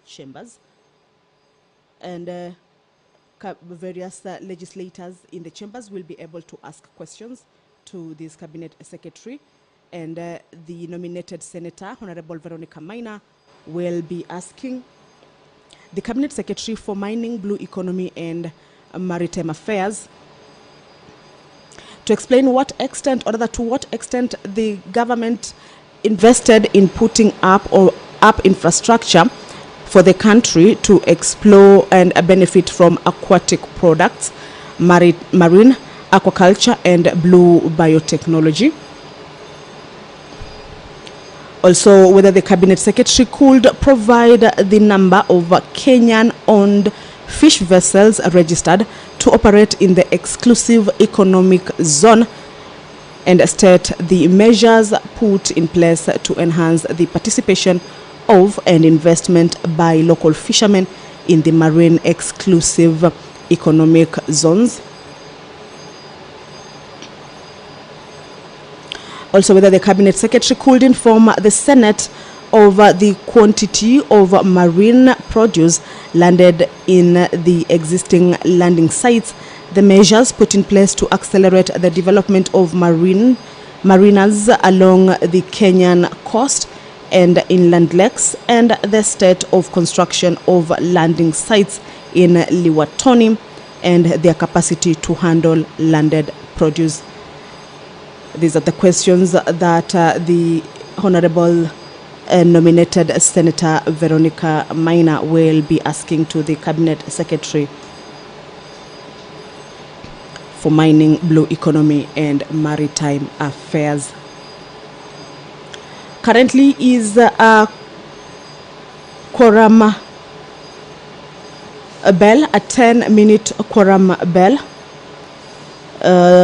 chambers. And various legislators in the chambers will be able to ask questions to this cabinet secretary. And the nominated senator, Honorable Veronica Maina, will be asking the cabinet secretary for mining, blue economy, and maritime affairs to explain what extent, or rather to what extent, the government invested in putting up infrastructure for the country to explore and benefit from aquatic products, marine aquaculture, and blue biotechnology. Also, whether the cabinet secretary could provide the number of Kenyan-owned fish vessels registered to operate in the exclusive economic zone, and state the measures put in place to enhance the participation of and investment by local fishermen in the marine exclusive economic zones. Also, whether the cabinet secretary could inform the Senate of the quantity of marine produce landed in the existing landing sites, the measures put in place to accelerate the development of marinas along the Kenyan coast and inland lakes, and the state of construction of landing sites in Liwatoni and their capacity to handle landed produce. These are the questions that the Honorable nominated Senator Veronica Maina will be asking to the Cabinet Secretary for Mining, Blue Economy, and Maritime Affairs. Currently is a quorum bell, a 10-minute quorum bell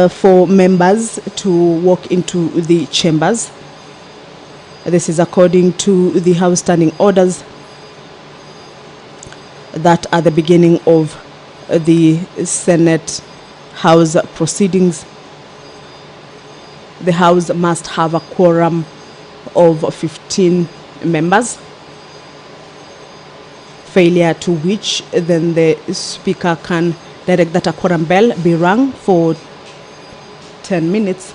for members to walk into the chambers. This is according to the House Standing Orders that at the beginning of the Senate House proceedings, the House must have a quorum of 15 members, failure to which then the Speaker can direct that a quorum bell be rung for 10 minutes.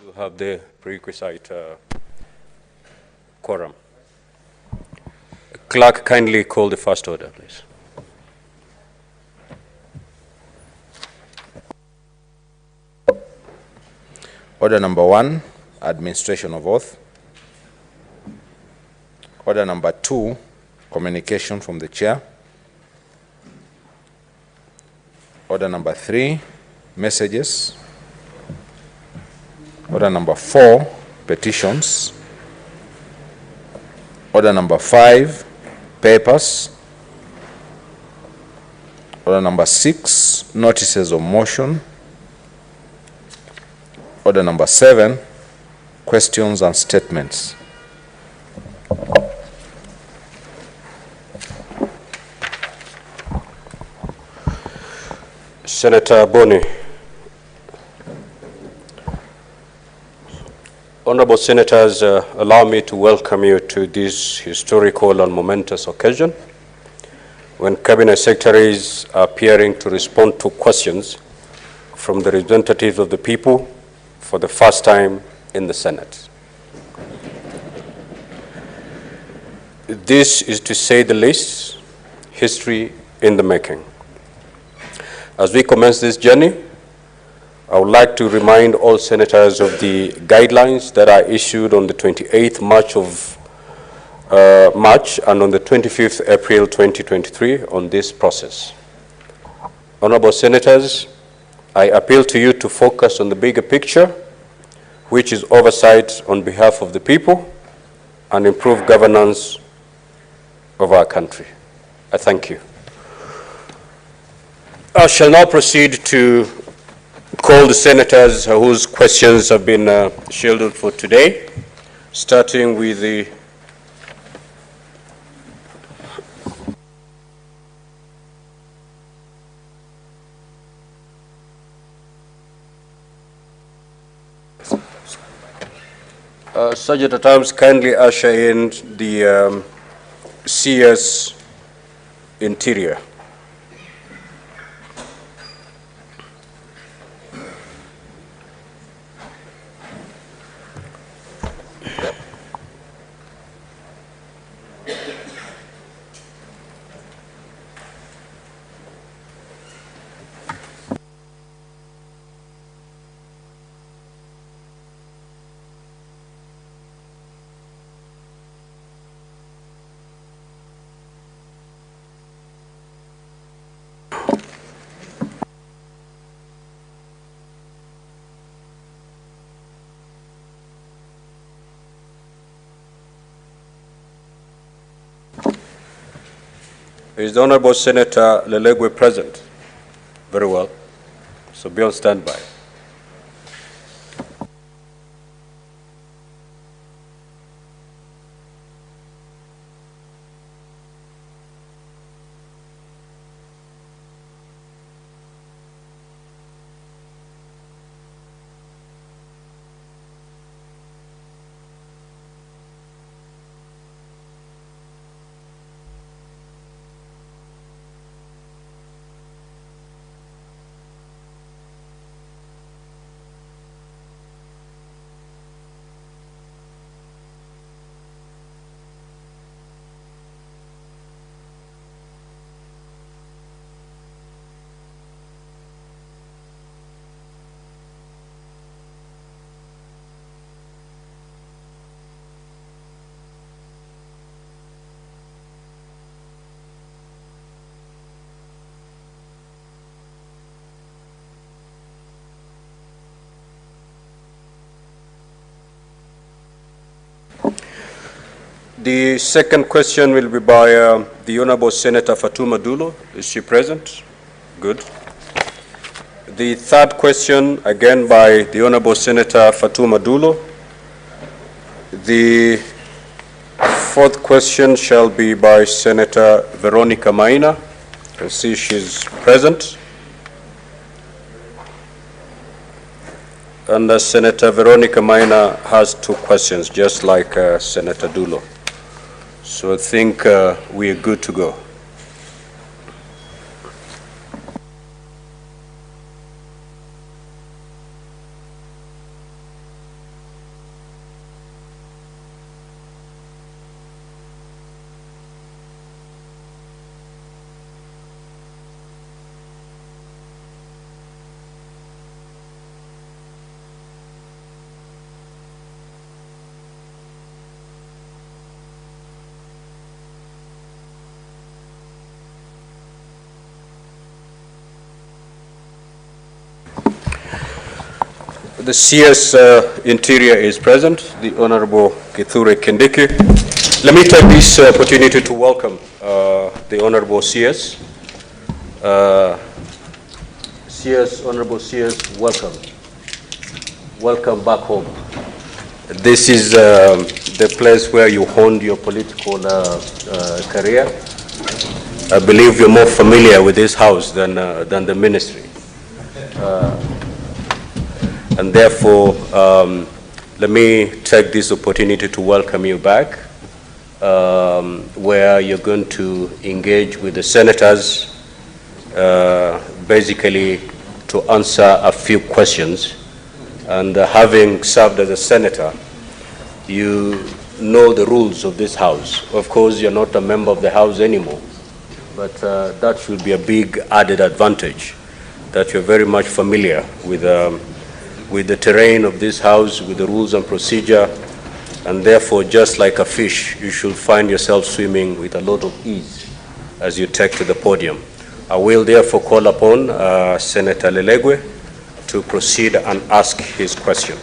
You have the prerequisite quorum. Clerk, kindly call the first order, please. Order number 1, administration of oath. Order number 2, communication from the chair. Order number 3, messages. Order number 4, petitions. Order number 5, papers. Order number 6, notices of motion. Order number 7, questions and statements. Senator Boni. Honorable Senators, allow me to welcome you to this historical and momentous occasion when Cabinet Secretaries are appearing to respond to questions from the representatives of the people for the first time in the Senate. This is, to say the least, history in the making. As we commence this journey, I would like to remind all senators of the guidelines that are issued on the 28th March and on the 25th April 2023 on this process. Honorable Senators, I appeal to you to focus on the bigger picture, which is oversight on behalf of the people and improve governance of our country. I thank you. I shall now proceed to call the senators whose questions have been scheduled for today, starting with the Sergeant at Arms, kindly usher in the CS Interior. Is the Honorable Senator Lelegwe present? Very well. So be on standby. The second question will be by the Honorable Senator Fatuma Dulo. Is she present? Good. The third question, again by the Honorable Senator Fatuma Dulo. The fourth question shall be by Senator Veronica Maina. I see she's present. And Senator Veronica Maina has two questions, just like Senator Dulo. So I think we are good to go. The CS Interior is present, the Honorable Kithure Kindiki. Let me take this opportunity to welcome the Honorable CS. Honorable CS, welcome. Welcome back home. This is the place where you honed your political career. I believe you're more familiar with this house than the ministry. And therefore, let me take this opportunity to welcome you back, where you're going to engage with the senators, basically to answer a few questions. And having served as a senator, you know the rules of this house. Of course, you're not a member of the house anymore, but that should be a big added advantage, that you're very much familiar with the terrain of this house, with the rules and procedure, and therefore, just like a fish, you should find yourself swimming with a lot of ease as you take to the podium. I will therefore call upon Senator Lelegwe to proceed and ask his question.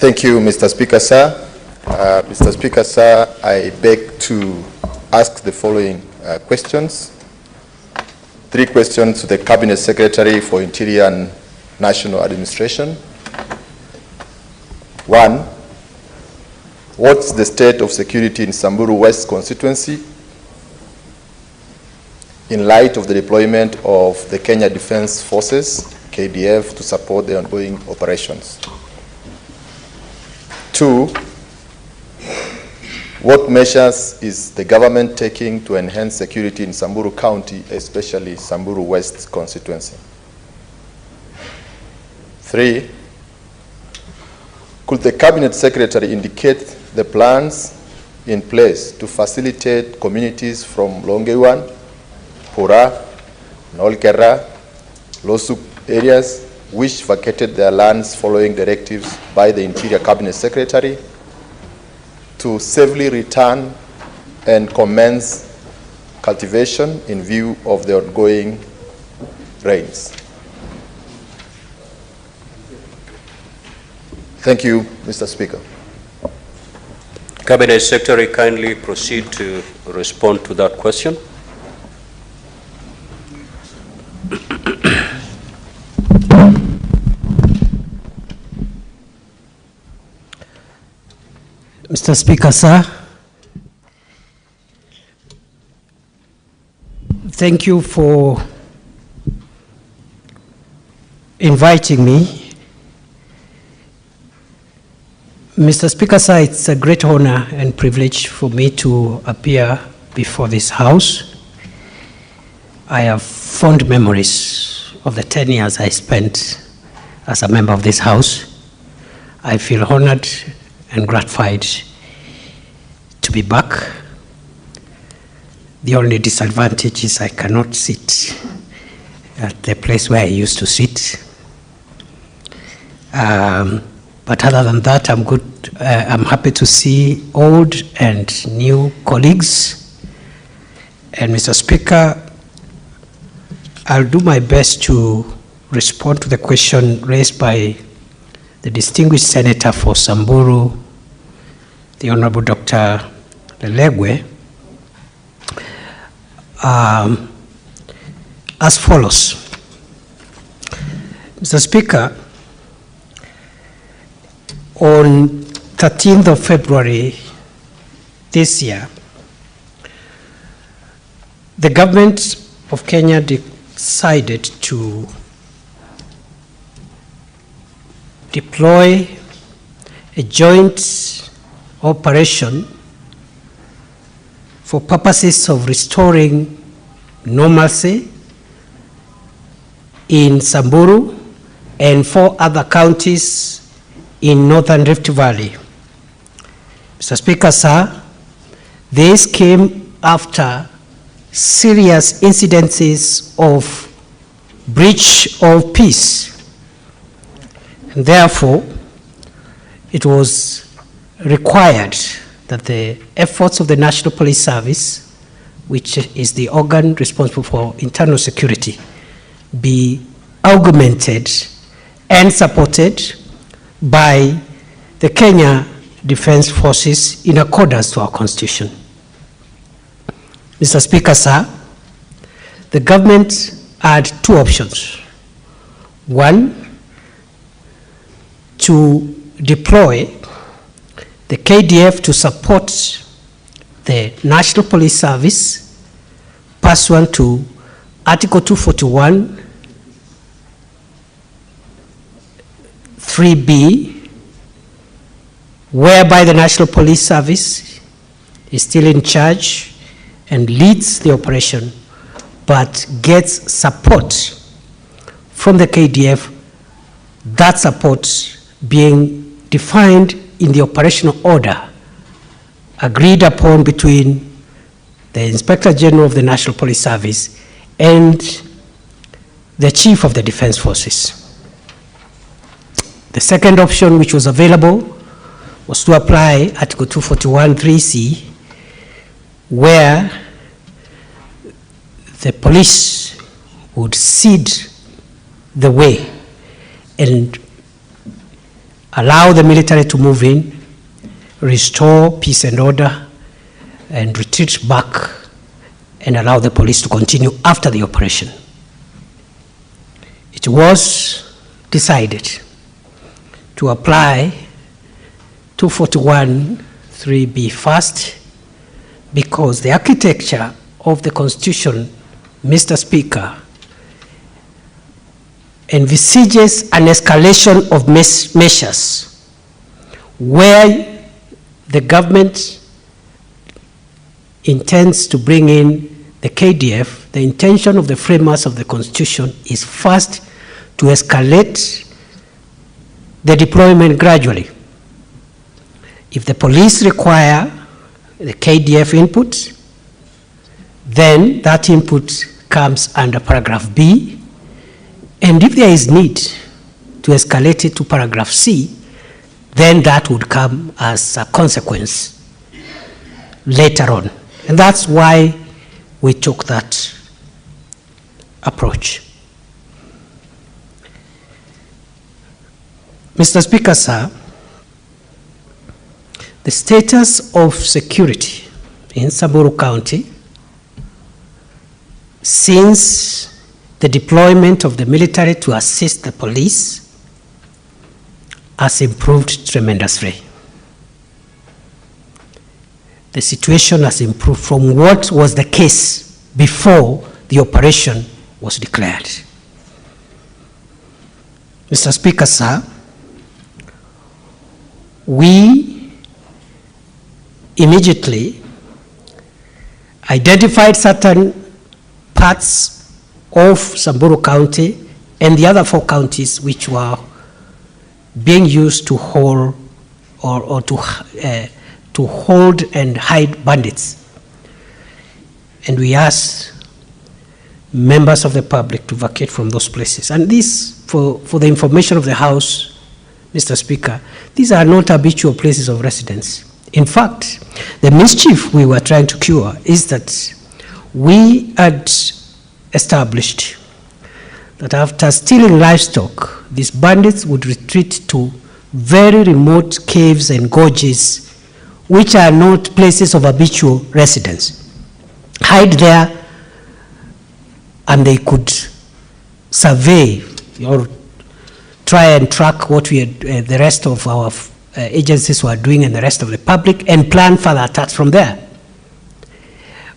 Thank you, Mr. Speaker, sir. Mr. Speaker, sir, I beg to ask the following questions. 3 questions to the Cabinet Secretary for Interior and National Administration. One, what's the state of security in Samburu West constituency in light of the deployment of the Kenya Defence Forces, KDF, to support the ongoing operations? Two, what measures is the government taking to enhance security in Samburu County, especially Samburu West constituency? Three, could the Cabinet Secretary indicate the plans in place to facilitate communities from Longeuan, Pura, Nolkera, Losuk areas which vacated their lands following directives by the Interior Cabinet Secretary to safely return and commence cultivation in view of the ongoing rains? Thank you, Mr. Speaker. Cabinet Secretary, kindly proceed to respond to that question. Mr. Speaker, sir, thank you for inviting me. Mr. Speaker, sir, it's a great honor and privilege for me to appear before this House. I have fond memories of the 10 years I spent as a member of this House. I feel honored and gratified to be back. The only disadvantage is I cannot sit at the place where I used to sit. But other than that, I'm good. I'm happy to see old and new colleagues. And Mr. Speaker, I'll do my best to respond to the question raised by the distinguished Senator for Samburu, the Honorable Dr. Lelegwe, as follows. Mr. Speaker, on 13th of February this year, the government of Kenya decided to deploy a joint operation for purposes of restoring normalcy in Samburu and 4 other counties in Northern Rift Valley. Mr. Speaker, sir, this came after serious incidences of breach of peace. And therefore, it was required that the efforts of the National Police Service, which is the organ responsible for internal security, be augmented and supported by the Kenya Defence Forces in accordance to our Constitution. Mr. Speaker, sir, the government had 2 options. One, to deploy the KDF to support the National Police Service pursuant to Article 241 3B, whereby the National Police Service is still in charge and leads the operation, but gets support from the KDF, that support being defined in the operational order agreed upon between the Inspector General of the National Police Service and the Chief of the Defence Forces. The second option which was available was to apply Article 241 3C, where the police would cede the way and allow the military to move in, restore peace and order, and retreat back and allow the police to continue after the operation. It was decided to apply 241(3)(b) first, because the architecture of the Constitution, Mr. Speaker, envisages an escalation of measures where the government intends to bring in the KDF. The intention of the framers of the Constitution is first to escalate the deployment gradually. If the police require the KDF input, then that input comes under paragraph B, and if there is need to escalate it to paragraph C, then that would come as a consequence later on. And that's why we took that approach. Mr. Speaker, sir, the status of security in Samburu County since the deployment of the military to assist the police has improved tremendously. The situation has improved from what was the case before the operation was declared. Mr. Speaker, sir, we immediately identified certain parts of Samburu County and the other 4 counties which were being used to hold to hold and hide bandits. And we asked members of the public to vacate from those places. And this, for the information of the House, Mr. Speaker, these are not habitual places of residence. In fact, the mischief we were trying to cure is that we had established that after stealing livestock, these bandits would retreat to very remote caves and gorges, which are not places of habitual residence. Hide there, and they could survey or try and track what we had, the rest of our agencies were doing and the rest of the public, and plan further attacks from there.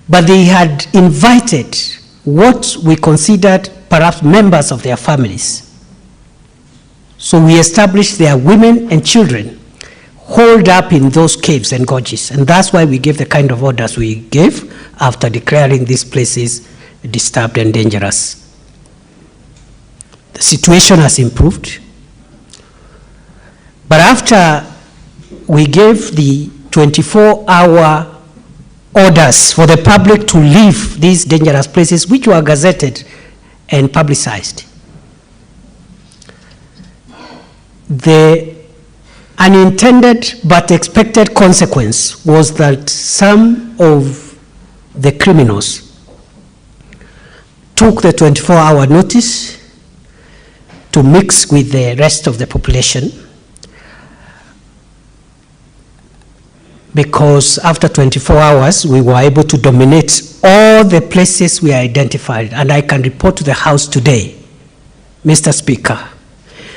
But they had invited what we considered perhaps members of their families. So we established their women and children holed up in those caves and gorges, and that's why we gave the kind of orders we gave after declaring these places disturbed and dangerous. The situation has improved, but after we gave the 24-hour orders for the public to leave these dangerous places, which were gazetted and publicized, the unintended but expected consequence was that some of the criminals took the 24-hour notice to mix with the rest of the population, because after 24 hours, we were able to dominate all the places we identified. And I can report to the House today, Mr. Speaker,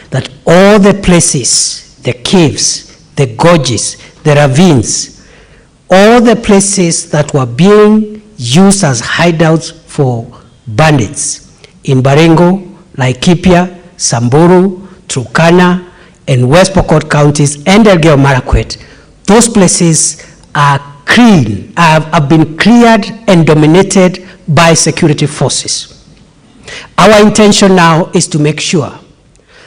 that all the places, the caves, the gorges, the ravines, all the places that were being used as hideouts for bandits in Baringo, Laikipia, Samburu, Turkana, and West Pokot counties, and Elgeyo Marakwet, those places are clean, have been cleared and dominated by security forces. Our intention now is to make sure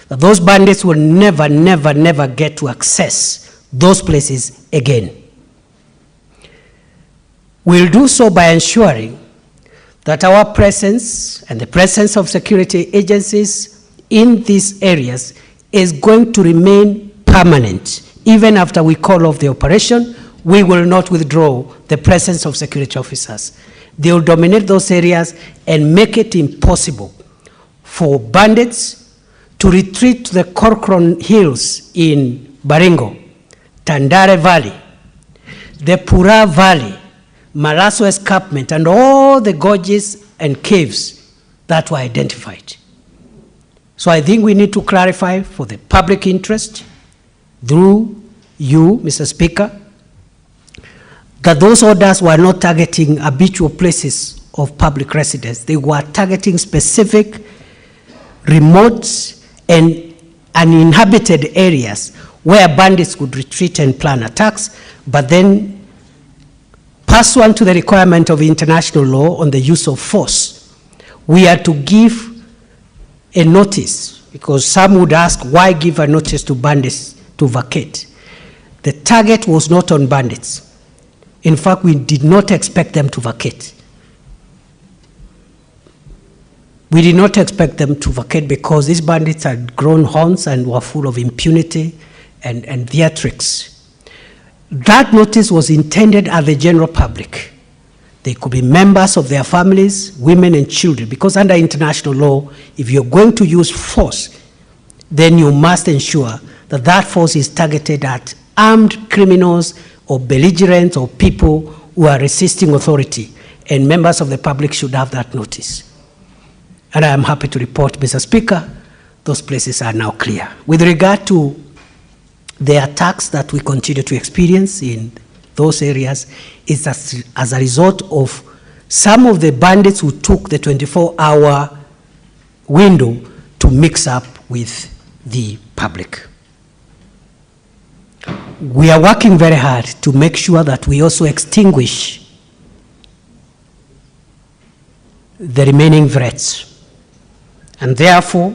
that those bandits will never, never, never get to access those places again. We'll do so by ensuring that our presence and the presence of security agencies in these areas is going to remain permanent. Even after we call off the operation, we will not withdraw the presence of security officers. They will dominate those areas and make it impossible for bandits to retreat to the Corcoran Hills in Baringo, Tandare Valley, the Pura Valley, Maraso Escarpment, and all the gorges and caves that were identified. So I think we need to clarify for the public interest through you, Mr. Speaker, that those orders were not targeting habitual places of public residence. They were targeting specific, remote, and uninhabited areas where bandits could retreat and plan attacks, but then, pursuant to the requirement of international law on the use of force, we are to give a notice, because some would ask, why give a notice to bandits to vacate? The target was not on bandits. In fact, we did not expect them to vacate. We did not expect them to vacate because these bandits had grown horns and were full of impunity and theatrics. That notice was intended at the general public. They could be members of their families, women and children, because under international law, if you're going to use force, then you must ensure that that force is targeted at armed criminals or belligerents or people who are resisting authority, and members of the public should have that notice. And I am happy to report, Mr. Speaker, those places are now clear. With regard to the attacks that we continue to experience in those areas, is as a result of some of the bandits who took the 24-hour window to mix up with the public. We are working very hard to make sure that we also extinguish the remaining threats. And therefore,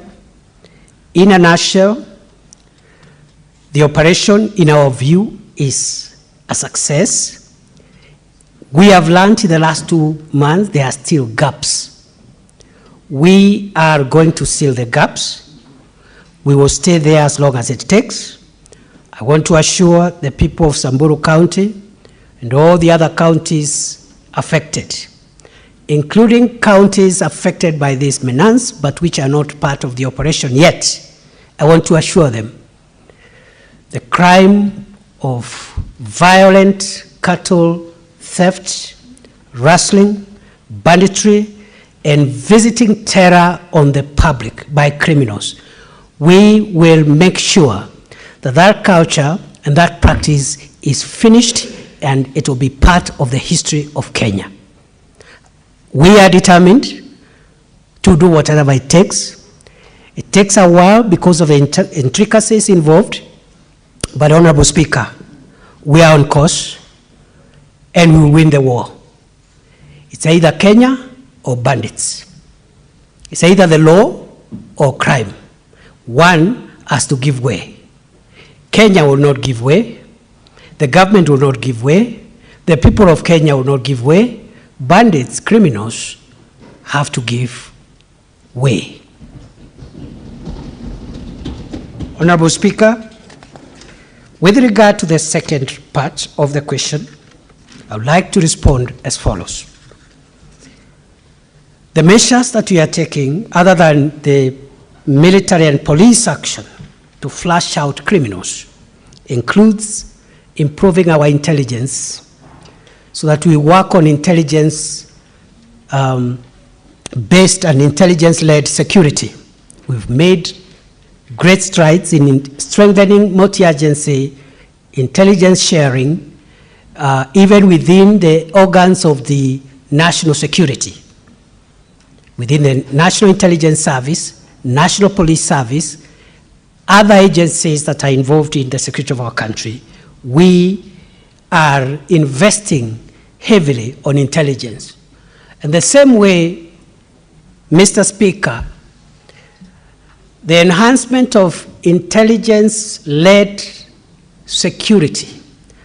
in a nutshell, the operation, in our view, is a success. We have learned in the last 2 months there are still gaps. We are going to seal the gaps. We will stay there as long as it takes. I want to assure the people of Samburu County and all the other counties affected, including counties affected by this menace, but which are not part of the operation yet. I want to assure them the crime of violent cattle theft, rustling, banditry, and visiting terror on the public by criminals. We will make sure that that culture and that practice is finished and it will be part of the history of Kenya. We are determined to do whatever it takes. It takes a while because of the intricacies involved, but Honorable Speaker, we are on course and we will win the war. It's either Kenya or bandits. It's either the law or crime. One has to give way. Kenya will not give way. The government will not give way. The people of Kenya will not give way. Bandits, criminals, have to give way. Honorable Speaker, with regard to the second part of the question, I would like to respond as follows. The measures that we are taking, other than the military and police action to flush out criminals, includes improving our intelligence so that we work on intelligence based and intelligence-led security. We've made great strides in strengthening multi-agency intelligence sharing, even within the organs of the national security. Within the National Intelligence Service, National Police Service, other agencies that are involved in the security of our country, we are investing heavily on intelligence. And the same way, Mr. Speaker, the enhancement of intelligence-led security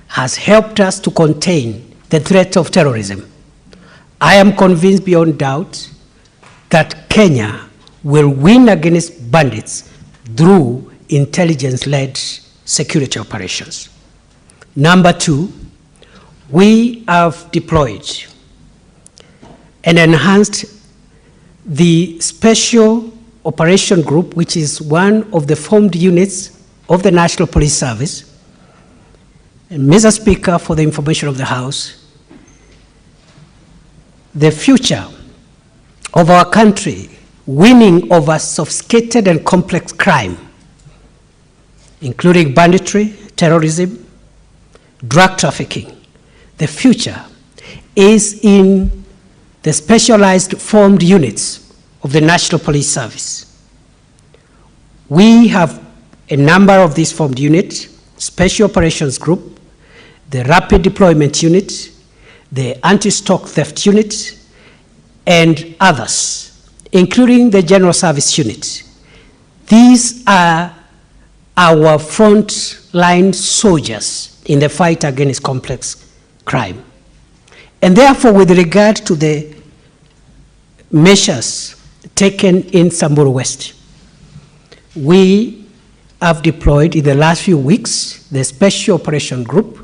has helped us to contain the threat of terrorism. I am convinced beyond doubt that Kenya will win against bandits through intelligence-led security operations. Number two, we have deployed and enhanced the Special Operation Group, which is one of the formed units of the National Police Service. And Mr. Speaker, for the information of the House, the future of our country winning over sophisticated and complex crime, including banditry, terrorism, drug trafficking, the future is in the specialized formed units of the National Police Service. We have a number of these formed units: Special Operations Group, the Rapid Deployment Unit, the Anti-Stock Theft Unit, and others, including the General Service Unit. These are our front-line soldiers in the fight against complex crime. And therefore, with regard to the measures taken in Samburu West, we have deployed in the last few weeks the Special Operation Group,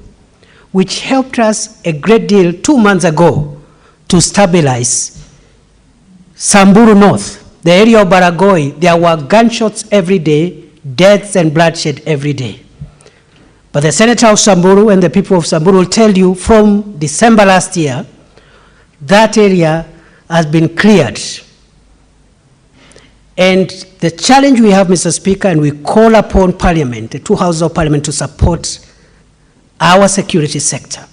which helped us a great deal 2 months ago to stabilize Samburu North, the area of Baragoi. There were gunshots every day, deaths and bloodshed every day. But the Senator of Samburu and the people of Samburu will tell you from December last year, that area has been cleared. And the challenge we have, Mr. Speaker, and we call upon Parliament, the two houses of Parliament, to support our security sector.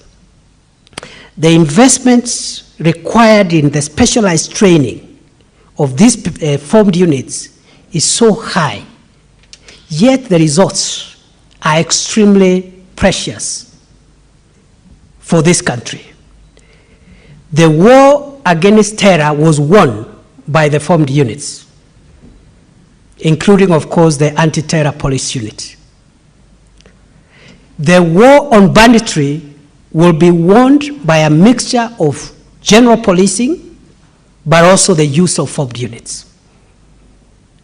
The investments required in the specialized training of these formed units is so high, yet the results are extremely precious for this country. The war against terror was won by the formed units, including, of course, the anti-terror police unit. The war on banditry will be won by a mixture of general policing, but also the use of formed units.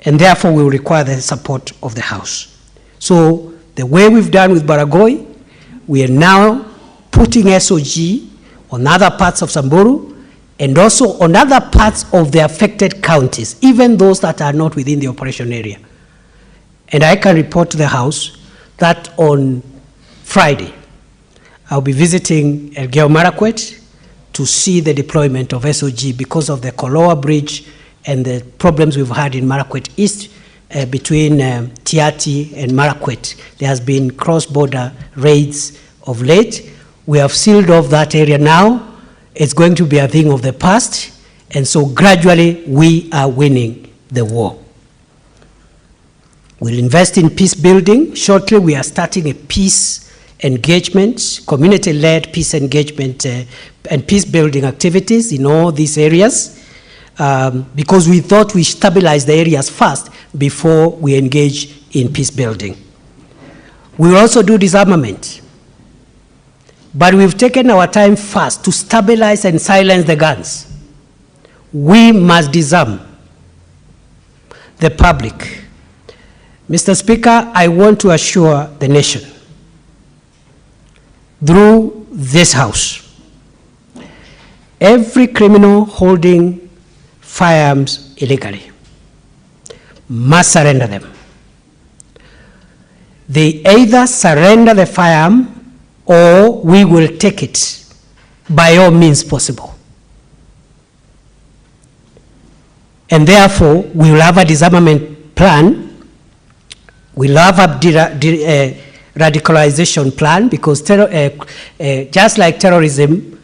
And therefore, we will require the support of the House. So the way we've done with Baragoi, we are now putting SOG on other parts of Samburu and also on other parts of the affected counties, even those that are not within the operation area. And I can report to the House that on Friday, I'll be visiting Elgeyo Marakwet to see the deployment of SOG because of the Koloa Bridge and the problems we've had in Marakwet East between Tiati and Marakwet. There has been cross-border raids of late. We have sealed off that area now. It's going to be a thing of the past, and so gradually we are winning the war. We'll invest in peace building. Shortly, we are starting a peace engagement, community-led peace engagement and peace building activities in all these areas because we thought we stabilized the areas first before we engage in peace building. We will also do disarmament, but we've taken our time first to stabilize and silence the guns. We must disarm the public. Mr. Speaker, I want to assure the nation through this House, every criminal holding firearms illegally must surrender them. They either surrender the firearm or we will take it by all means possible. And therefore, we will have a disarmament plan. We'll have a radicalization plan because just like terrorism,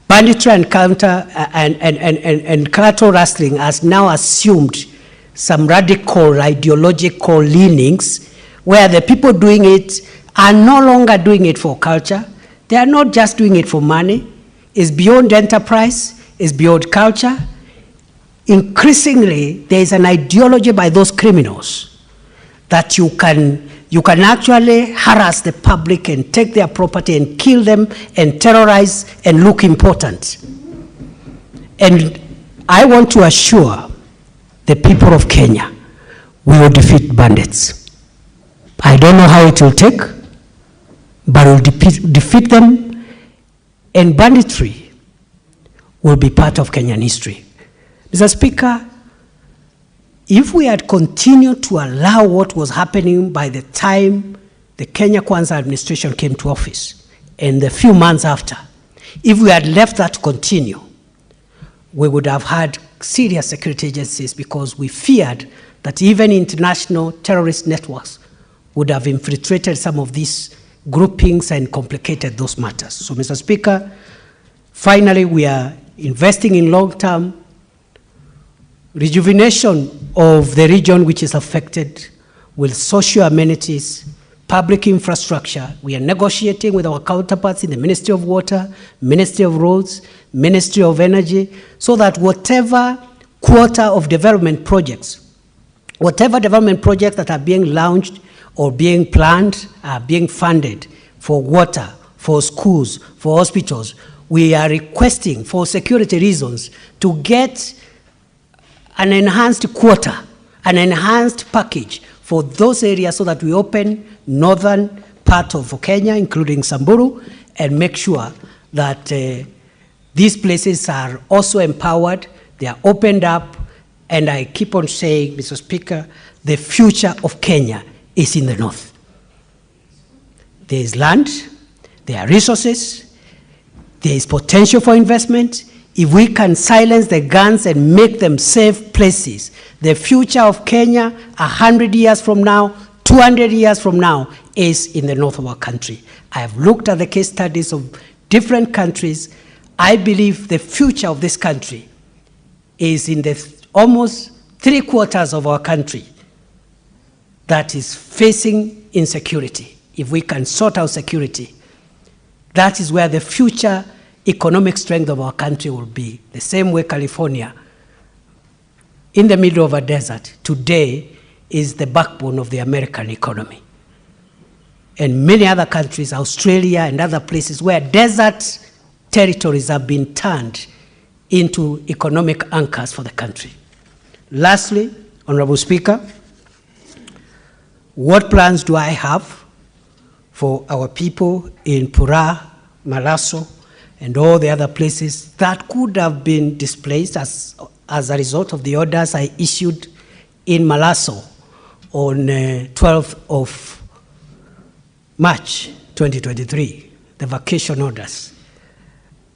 banditry and cattle rustling has now assumed some radical ideological leanings where the people doing it are no longer doing it for culture. They are not just doing it for money. It's beyond enterprise. It's beyond culture. Increasingly, there is an ideology by those criminals that you can actually harass the public and take their property and kill them and terrorize and look important. And I want to assure the people of Kenya, we will defeat bandits. I don't know how it will take, but we'll defeat them, and banditry will be part of Kenyan history. Mr. Speaker, if we had continued to allow what was happening by the time the Kenya Kwanza administration came to office and the few months after, if we had left that to continue, we would have had serious security agencies because we feared that even international terrorist networks would have infiltrated some of these groupings and complicated those matters. So, Mr. Speaker, finally, we are investing in long-term rejuvenation of the region which is affected with social amenities, public infrastructure. We are negotiating with our counterparts in the Ministry of Water, Ministry of Roads, Ministry of Energy, so that whatever quota of development projects, whatever development projects that are being launched or being planned are being funded for water, for schools, for hospitals. We are requesting for security reasons to get an enhanced quota, an enhanced package for those areas so that we open northern part of Kenya, including Samburu, and make sure that these places are also empowered, they are opened up, and I keep on saying, Mr. Speaker, the future of Kenya is in the north. There is land, there are resources, there is potential for investment. If we can silence the guns and make them safe places, the future of Kenya 100 years from now, 200 years from now, is in the north of our country. I have looked at the case studies of different countries. I believe the future of this country is in the almost 3/4 of our country that is facing insecurity. If we can sort out security, that is where the future economic strength of our country will be. The same way California, in the middle of a desert, today is the backbone of the American economy. And many other countries, Australia and other places where desert territories have been turned into economic anchors for the country. Lastly, Honorable Speaker, what plans do I have for our people in Pura, Malaso, and all the other places that could have been displaced as a result of the orders I issued in Malaso on 12th of March 2023, the vacation orders?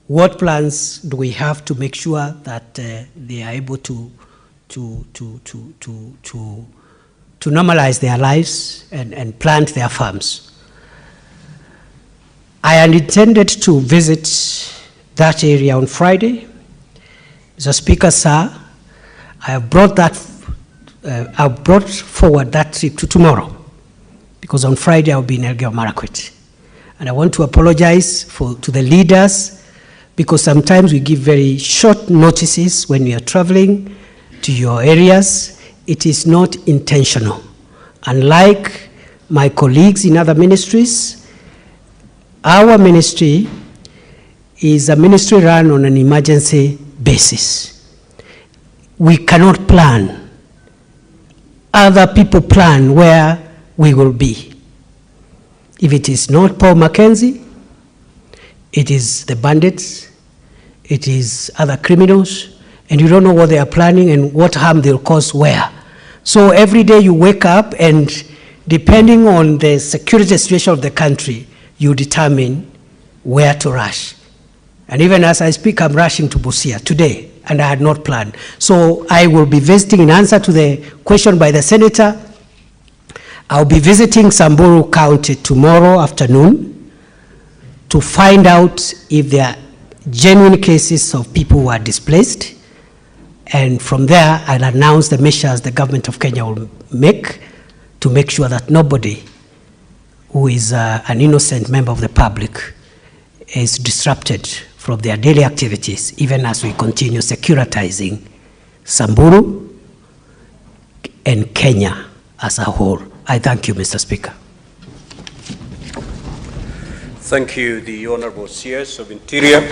What plans do we have to make sure that they are able to normalize their lives and plant their farms? I had intended to visit that area on Friday. Mr. Speaker, sir, I have brought forward that trip to tomorrow, because on Friday I'll be in Elgeyo Marakwet. And I want to apologize to the leaders, because sometimes we give very short notices when we are traveling to your areas. It is not intentional. Unlike my colleagues in other ministries, our ministry is a ministry run on an emergency basis. We cannot plan. Other people plan where we will be. If it is not Paul Mackenzie, it is the bandits, it is other criminals, and you don't know what they are planning and what harm they'll cause where. So every day you wake up, and depending on the security situation of the country, you determine where to rush. And even as I speak, I'm rushing to Busia today, and I had not planned. So I will be visiting, in answer to the question by the senator, I'll be visiting Samburu County tomorrow afternoon to find out if there are genuine cases of people who are displaced. And from there, I'll announce the measures the government of Kenya will make to make sure that nobody who is an innocent member of the public is disrupted from their daily activities, even as we continue securitizing Samburu and Kenya as a whole. I thank you, Mr. Speaker. Thank you, the Honorable CS of Interior.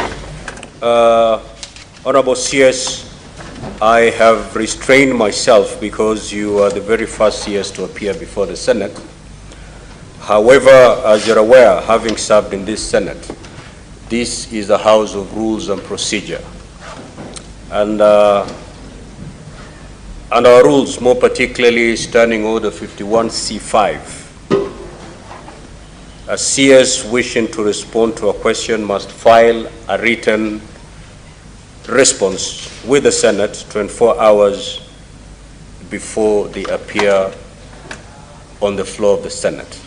Honorable CS, I have restrained myself because you are the very first CS to appear before the Senate. However, as you're aware, having served in this Senate, this is a house of rules and procedure. And our rules, more particularly Standing Order 51C5, a CS wishing to respond to a question must file a written response with the Senate 24 hours before they appear on the floor of the Senate.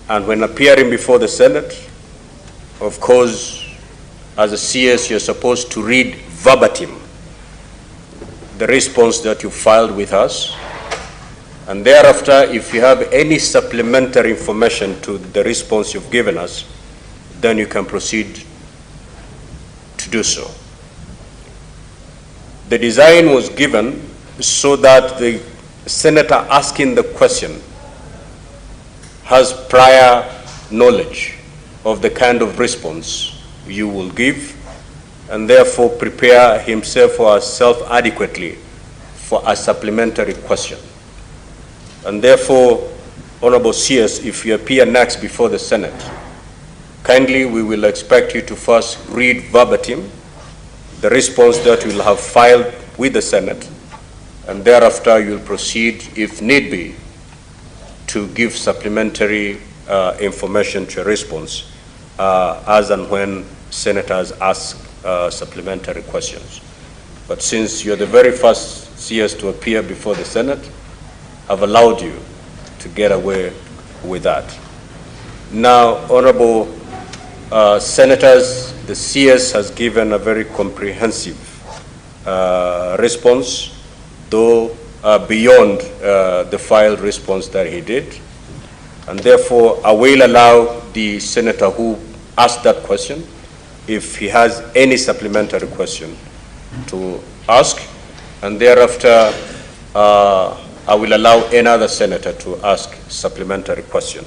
And when appearing before the Senate, of course, as a CS, you're supposed to read verbatim the response that you filed with us. And thereafter, if you have any supplementary information to the response you've given us, then you can proceed to do so. The design was given so that the senator asking the question has prior knowledge of the kind of response you will give, and therefore prepare himself or herself adequately for a supplementary question. And therefore, Honorable CS, if you appear next before the Senate, kindly we will expect you to first read verbatim the response that you will have filed with the Senate, and thereafter you will proceed, if need be, to give supplementary information to a response as and when senators ask supplementary questions. But since you're the very first CS to appear before the Senate, I've allowed you to get away with that. Now, Honorable Senators, the CS has given a very comprehensive response, though beyond the filed response that he did. And therefore, I will allow the senator who asked that question, if he has any supplementary question, to ask. And thereafter, I will allow another senator to ask supplementary question.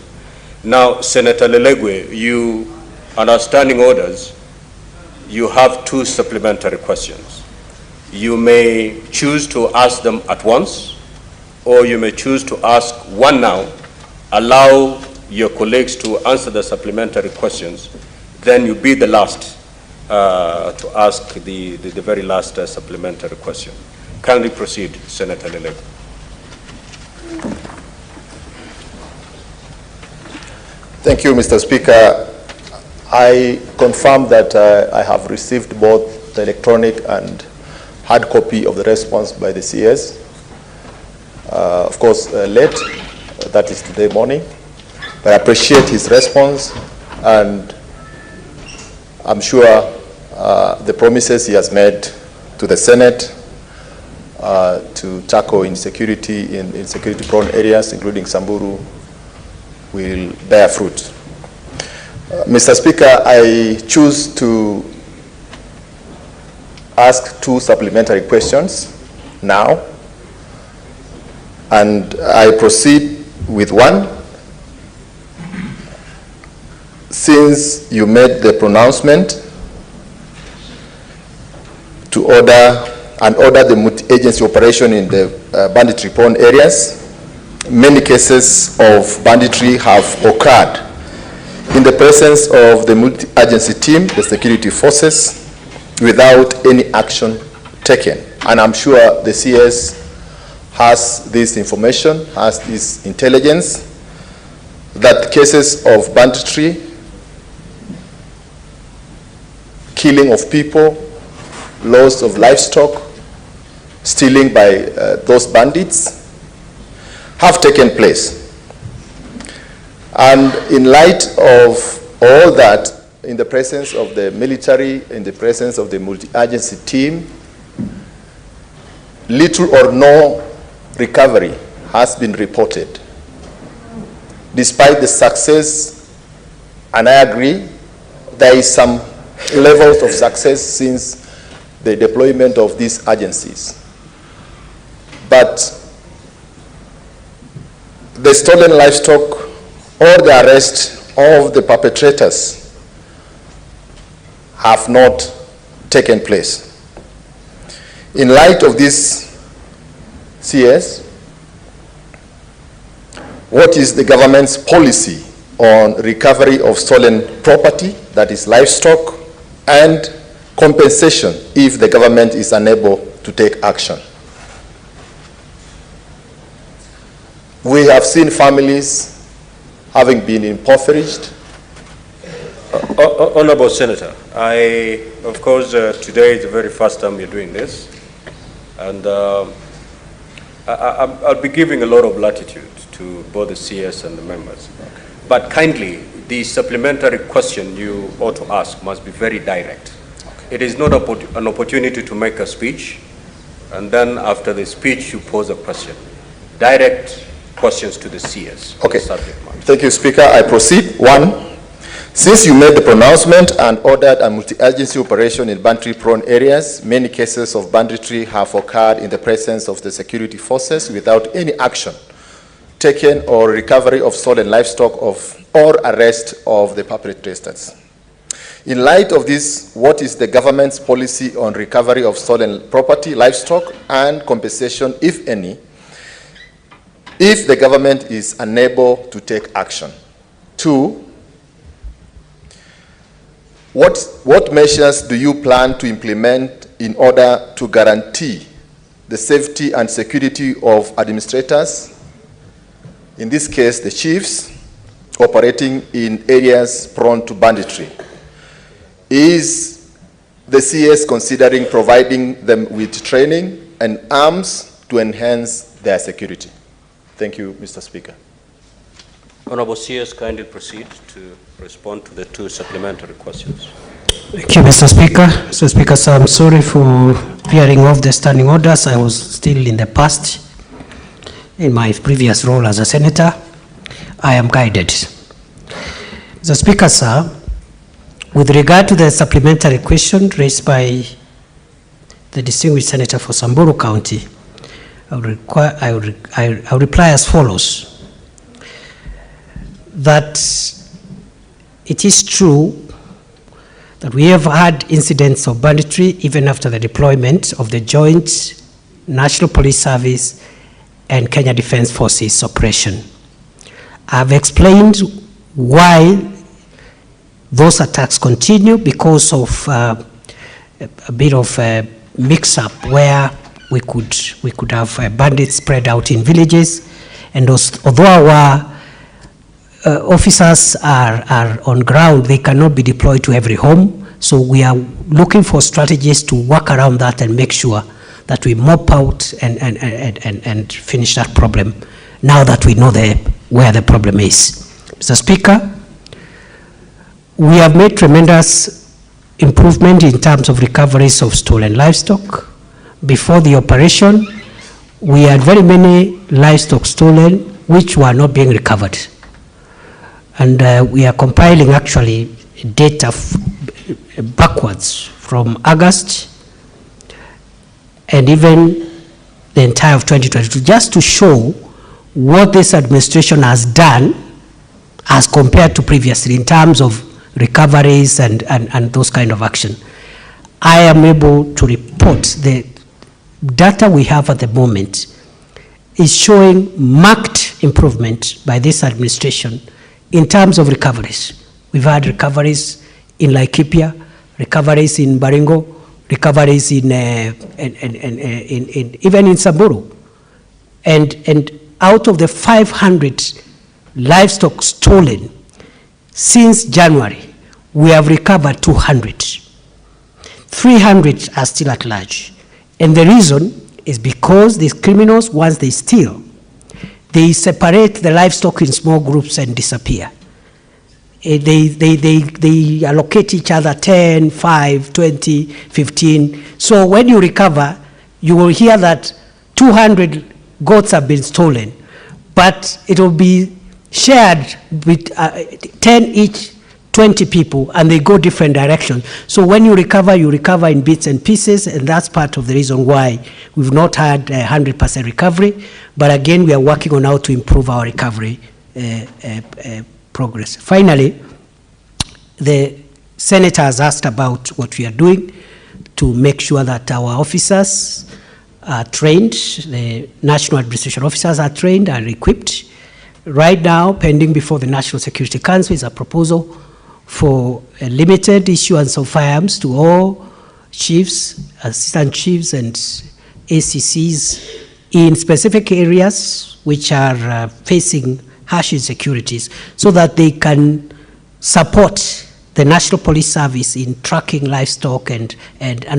Now, Senator Lelegwe, you, under standing orders, you have 2 supplementary questions. You may choose to ask them at once, or you may choose to ask one now, allow your colleagues to answer the supplementary questions, then you be the last to ask the very last supplementary question. Kindly proceed, Senator Lelegwe. Thank you, Mr. Speaker. I confirm that I have received both the electronic and hard copy of the response by the CS. Of course, late, that is today morning. But I appreciate his response, and I'm sure the promises he has made to the Senate to tackle insecurity in insecurity-prone areas, including Samburu, will bear fruit. Mr. Speaker, I choose to ask 2 supplementary questions now, and I proceed with one. Since you made the pronouncement to order the multi-agency operation in the banditry-prone areas, many cases of banditry have occurred in the presence of the multi-agency team, the security forces, without any action taken. And I'm sure the CS has this information, has this intelligence, that cases of banditry, killing of people, loss of livestock, stealing by those bandits, have taken place. And in light of all that, in the presence of the military, in the presence of the multi-agency team, little or no recovery has been reported. Despite the success, and I agree, there is some levels of success since the deployment of these agencies. But the stolen livestock or the arrest of the perpetrators have not taken place. In light of this, CS, what is the government's policy on recovery of stolen property, that is livestock, and compensation if the government is unable to take action? We have seen families having been impoverished. Honorable Senator, of course, today is the very first time you're doing this, and I'll be giving a lot of latitude to both the CS and the members. But kindly, the supplementary question you ought to ask must be very direct. Okay. It is not an opportunity to make a speech, and then after the speech, you pose a question. Direct questions to the CS. Okay. The subject matter. Thank you, Speaker. I proceed. 1. Since you made the pronouncement and ordered a multi-agency operation in banditry-prone areas, many cases of banditry have occurred in the presence of the security forces without any action taken or recovery of stolen livestock or arrest of the perpetrators. In light of this, what is the government's policy on recovery of stolen property, livestock, and compensation, if any, if the government is unable to take action? 2, what measures do you plan to implement in order to guarantee the safety and security of administrators, in this case the chiefs, operating in areas prone to banditry? Is the CS considering providing them with training and arms to enhance their security? Thank you, Mr. Speaker. Honorable CS, kindly proceed to respond to the 2 supplementary questions. Thank you, Mr. Speaker. Mr. Speaker, so I'm sorry for veering off the standing orders. I was still in the past. In my previous role as a senator, I am guided. Mr. Speaker, sir, with regard to the supplementary question raised by the distinguished senator for Samburu County, I will reply as follows. That it is true that we have had incidents of banditry even after the deployment of the joint National Police Service and Kenya Defence Forces operation. I've explained why those attacks continue, because of a bit of a mix-up where we could have bandits spread out in villages, and although our officers are on ground, they cannot be deployed to every home. So we are looking for strategies to work around that and make sure that we mop out and finish that problem now that we know where the problem is. Mr. Speaker, we have made tremendous improvement in terms of recoveries of stolen livestock. Before the operation, we had very many livestock stolen which were not being recovered. And we are compiling actually data backwards from August and even the entire of 2022, just to show what this administration has done as compared to previously in terms of recoveries and those kind of action. I am able to report the data we have at the moment is showing marked improvement by this administration in terms of recoveries. We've had recoveries in Laikipia, recoveries in Baringo, recoveries in even in Samburu. And out of the 500 livestock stolen since January, we have recovered 200. 300 are still at large. And the reason is because these criminals, once they steal, they separate the livestock in small groups and disappear. They allocate each other 10, 5, 20, 15. So when you recover, you will hear that 200 goats have been stolen, but it will be shared with 10 each, 20 people, and they go different directions. So when you recover in bits and pieces, and that's part of the reason why we've not had 100% recovery. But again, we are working on how to improve our recovery progress. Finally, the senator has asked about what we are doing to make sure that our officers are trained, the national administration officers are trained and equipped. Right now, pending before the National Security Council is a proposal for a limited issuance of firearms to all chiefs, assistant chiefs, and ACCs in specific areas which are facing harsh insecurities, so that they can support the National Police Service in tracking livestock and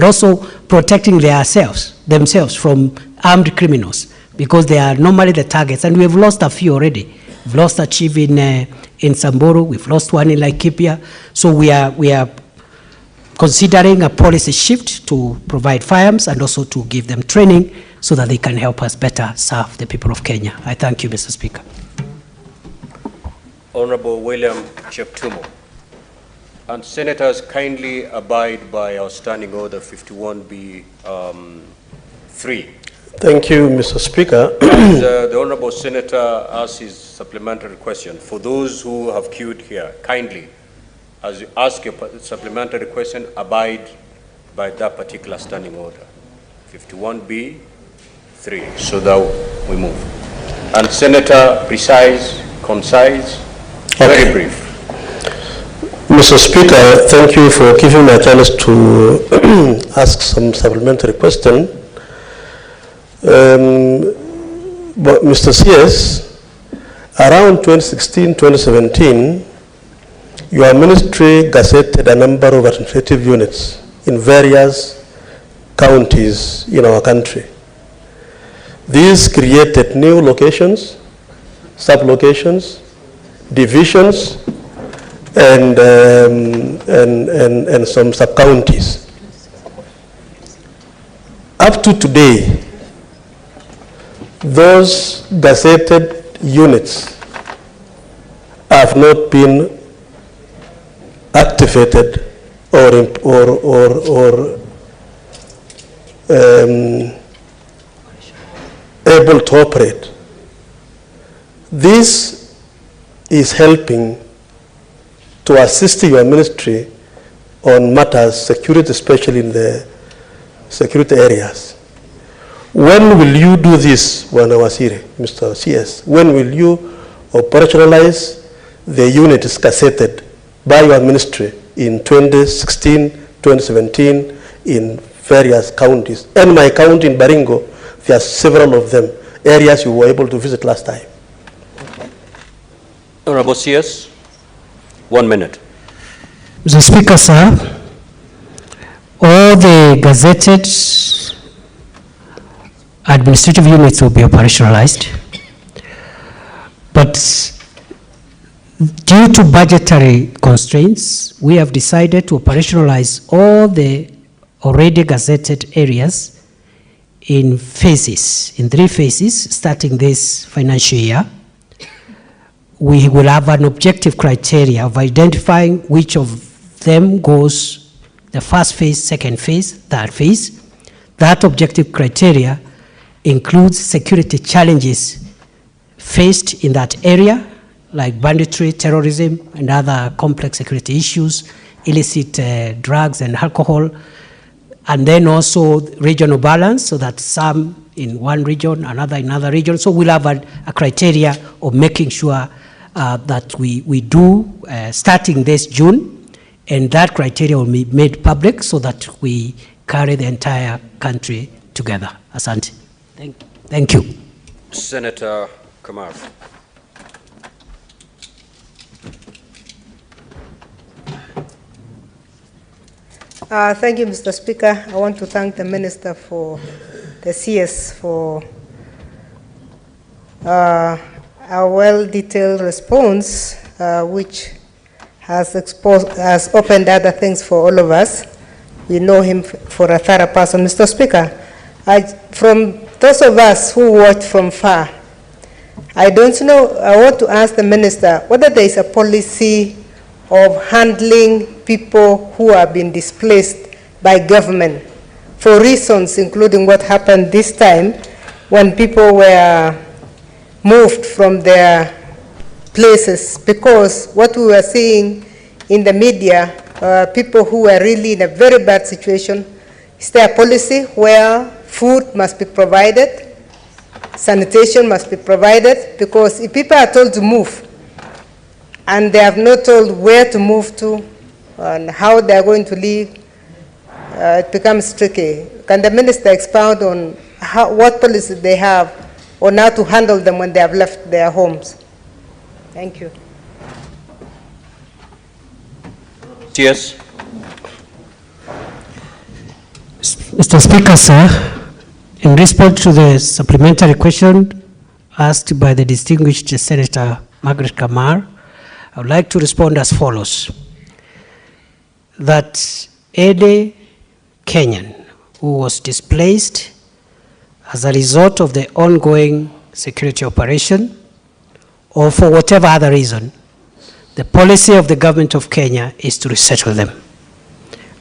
also protecting themselves from armed criminals, because they are normally the targets, and we have lost a few already. We've lost a chief in in Samburu, we've lost one in Laikipia. So we are considering a policy shift to provide firearms and also to give them training so that they can help us better serve the people of Kenya. I thank you, Mr. Speaker. Honorable William Cheptumo. And senators, kindly abide by our standing order 51B 3. Thank you, Mr. Speaker. As, the honorable senator asks his supplementary question, for those who have queued here, kindly, as you ask your supplementary question, abide by that particular standing order, 51B 3, so that we move. And Senator, precise, concise, very brief. Mr. Speaker, thank you for giving me a chance to ask some supplementary question. But Mr. CS, around 2016-2017, your ministry gazetted a number of administrative units in various counties in our country. These created new locations, sub-locations, divisions, and some sub-counties. Up to today, those gazetted units have not been activated or able to operate. This is helping to assist your ministry on matters security, especially in the security areas. When will you do this, Mr. CS? When will you operationalize the units gazetted by your ministry in 2016, 2017 in various counties? And my county in Baringo, there are several of them, areas you were able to visit last time. Honorable CS, 1 minute. Mr. Speaker, sir, all the gazetted administrative units will be operationalized, but due to budgetary constraints, we have decided to operationalize all the already gazetted areas in phases, in 3 phases, starting this financial year. We will have an objective criteria of identifying which of them goes the first phase, second phase, third phase. That objective criteria includes security challenges faced in that area, like banditry, terrorism, and other complex security issues, illicit drugs and alcohol, and then also regional balance, so that some in one region, another in another region. So we'll have a criteria of making sure that we do starting this June, and that criteria will be made public so that we carry the entire country together. Asante. Thank you. Senator Kamar. Thank you, Mr. Speaker. I want to thank the Minister for the CS for a well-detailed response, which has opened other things for all of us. We know him for a thorough person. Mr. Speaker, from those of us who watch from far, I want to ask the Minister whether there is a policy of handling people who have been displaced by government for reasons including what happened this time when people were moved from their places, because what we were seeing in the media, people who were really in a very bad situation. Is there a policy where food must be provided, sanitation must be provided? Because if people are told to move and they have not told where to move to and how they are going to live, it becomes tricky. Can the Minister expound on what policy they have on how to handle them when they have left their homes? Thank you. Yes. Mr. Speaker, sir, in response to the supplementary question asked by the distinguished Senator Margaret Kamar, I would like to respond as follows. That any Kenyan who was displaced as a result of the ongoing security operation or for whatever other reason, the policy of the government of Kenya is to resettle them.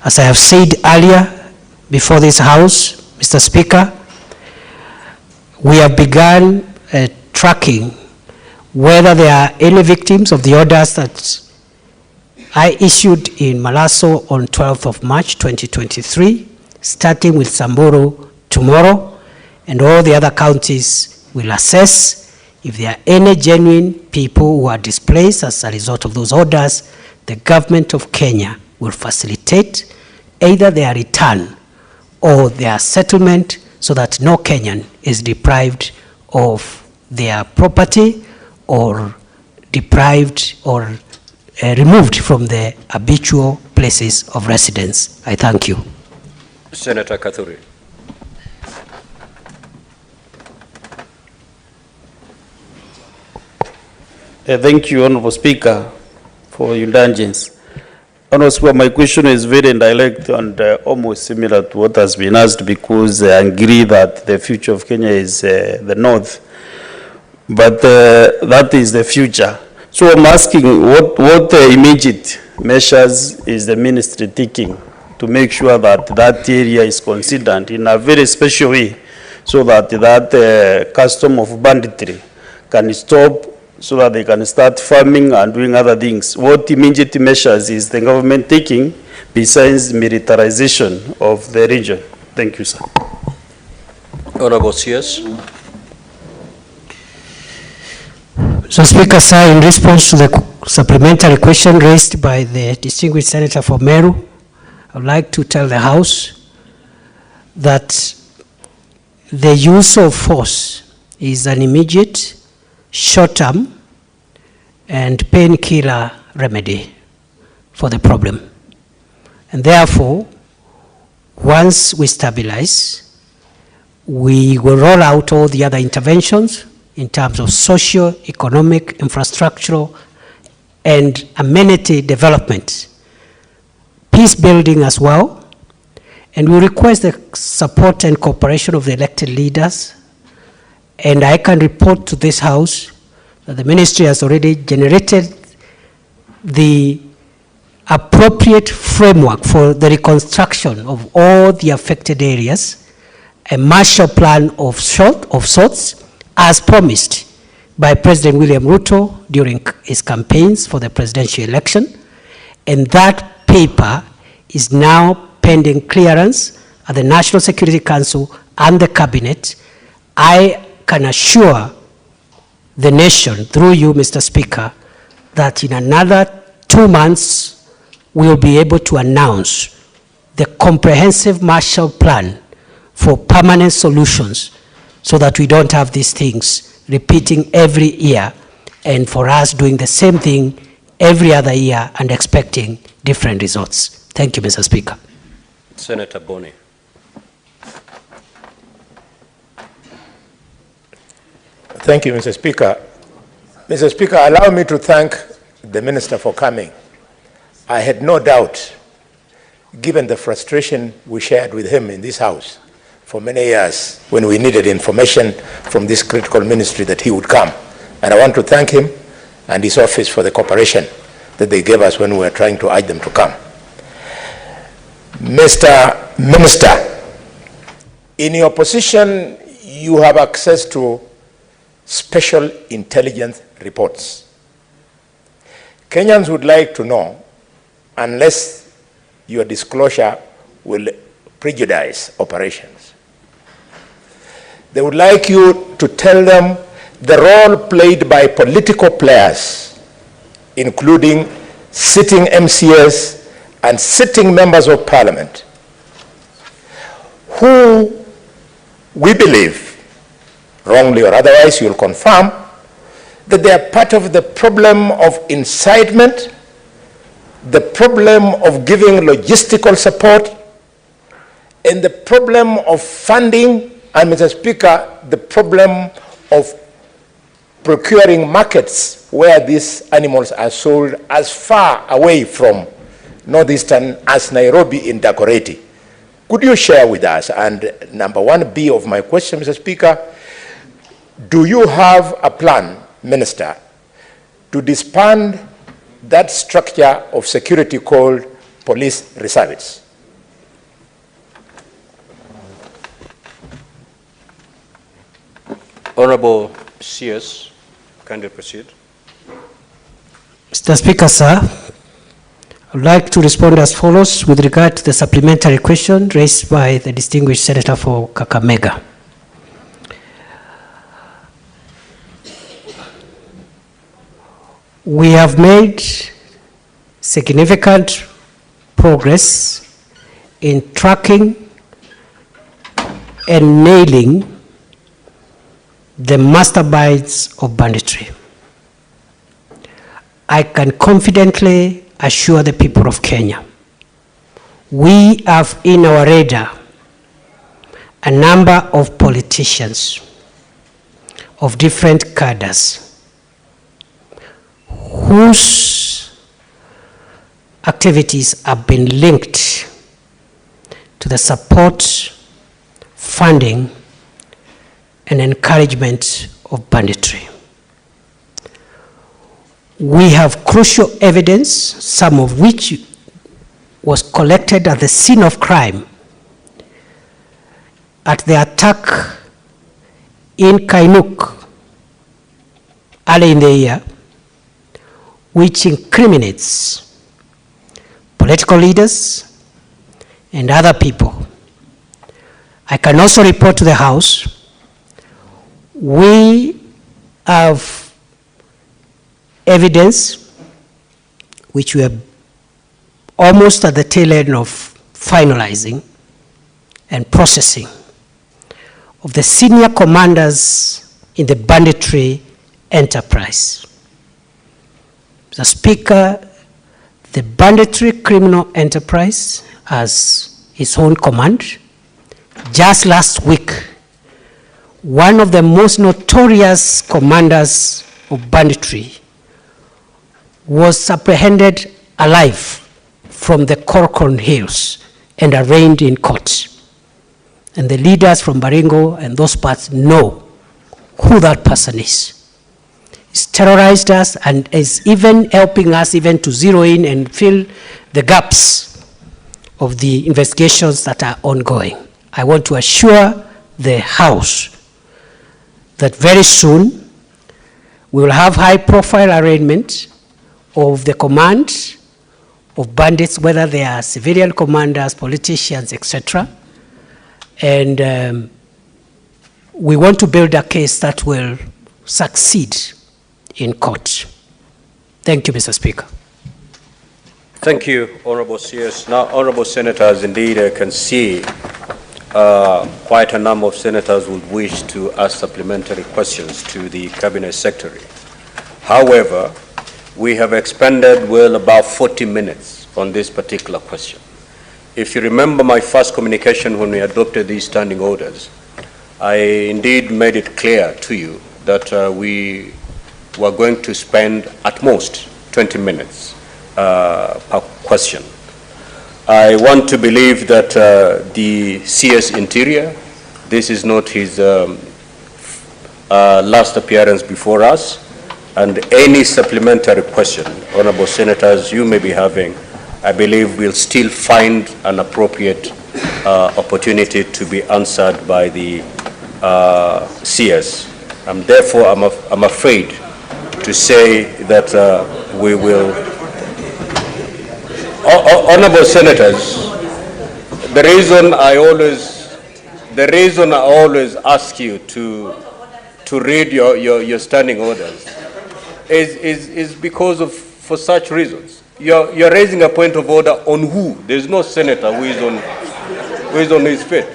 As I have said earlier before this House, Mr. Speaker, we have begun tracking whether there are any victims of the orders that I issued in Malaso on 12th of March 2023, starting with Samburu tomorrow, and all the other counties will assess if there are any genuine people who are displaced as a result of those orders. The government of Kenya will facilitate either their return or their settlement so that no Kenyan is deprived of their property or deprived or removed from their habitual places of residence. I thank you. Senator Kathuri. Thank you, Honorable Speaker, for your indulgence. Honorable Speaker, my question is very indirect and almost similar to what has been asked, because I agree that the future of Kenya is the north, but that is the future. So I'm asking what immediate measures is the ministry taking to make sure that that area is considered in a very special way so that that custom of banditry can stop, so that they can start farming and doing other things. What immediate measures is the government taking besides militarization of the region? Thank you, sir. Honorable CS. So, Speaker, sir, in response to the supplementary question raised by the distinguished senator for Meru, I would like to tell the House that the use of force is an immediate, short-term, and painkiller remedy for the problem. And therefore, once we stabilize, we will roll out all the other interventions in terms of socio-economic, infrastructural, and amenity development, peace building as well, and we request the support and cooperation of the elected leaders. And I can report to this House that the ministry has already generated the appropriate framework for the reconstruction of all the affected areas, a Marshall Plan of sorts, as promised by President William RUTO during his campaigns for the presidential election. And that paper is now pending clearance at the National Security Council and the Cabinet. I can assure the nation, through you, Mr. Speaker, that in another 2 months, we'll be able to announce the comprehensive Marshall Plan for permanent solutions so that we don't have these things repeating every year and for us doing the same thing every other year and expecting different results. Thank you, Mr. Speaker. Senator Boni. Thank you, Mr. Speaker. Mr. Speaker, allow me to thank the Minister for coming. I had no doubt, given the frustration we shared with him in this House for many years when we needed information from this critical ministry, that he would come. And I want to thank him and his office for the cooperation that they gave us when we were trying to urge them to come. Mr. Minister, in your position, you have access to special intelligence reports. Kenyans would like to know, unless your disclosure will prejudice operations, they would like you to tell them the role played by political players, including sitting MCAs and sitting members of parliament, who we believe, wrongly or otherwise, you'll confirm, that they are part of the problem of incitement, the problem of giving logistical support, and the problem of funding, and Mr. Speaker, the problem of procuring markets where these animals are sold as far away from northeastern as Nairobi in Dagoretti. Could you share with us? And number 1B of my question, Mr. Speaker, do you have a plan, Minister, to disband that structure of security called police reservists? Honorable CS, kindly proceed. Mr. Speaker, sir, I would like to respond as follows with regard to the supplementary question raised by the distinguished Senator for Kakamega. We have made significant progress in tracking and nailing the masterminds of banditry. I can confidently assure the people of Kenya, we have in our radar a number of politicians of different cadres whose activities have been linked to the support, funding, and encouragement of banditry. We have crucial evidence, some of which was collected at the scene of crime at the attack in Kainuk early in the year, which incriminates political leaders and other people. I can also report to the House, we have evidence which we are almost at the tail end of finalizing and processing of the senior commanders in the banditry enterprise. Mr. Speaker, the banditry criminal enterprise has its own command. Just last week, one of the most notorious commanders of banditry was apprehended alive from the Corcoran Hills and arraigned in court. And the leaders from Baringo and those parts know who that person is. He's terrorized us and is even helping us even to zero in and fill the gaps of the investigations that are ongoing. I want to assure the House that very soon we will have high-profile arraignment of the command of bandits, whether they are civilian commanders, politicians, etc. And we want to build a case that will succeed in court. Thank you, Mr. Speaker. Thank you, Honorable CS. Now, Honorable Senators, indeed, I can see quite a number of senators would wish to ask supplementary questions to the Cabinet Secretary. However, we have expended well about 40 minutes on this particular question. If you remember my first communication when we adopted these standing orders, I indeed made it clear to you that we were going to spend at most 20 minutes per question. I want to believe that the CS Interior, this is not his last appearance before us, and any supplementary question, Honorable Senators, you may be having, I believe we'll still find an appropriate opportunity to be answered by the CS. And therefore, I'm afraid to say that we will. Honorable Senators, the reason I always ask you to read your standing orders is because of, for such reasons. You're raising a point of order on who? There's no senator who is on his feet.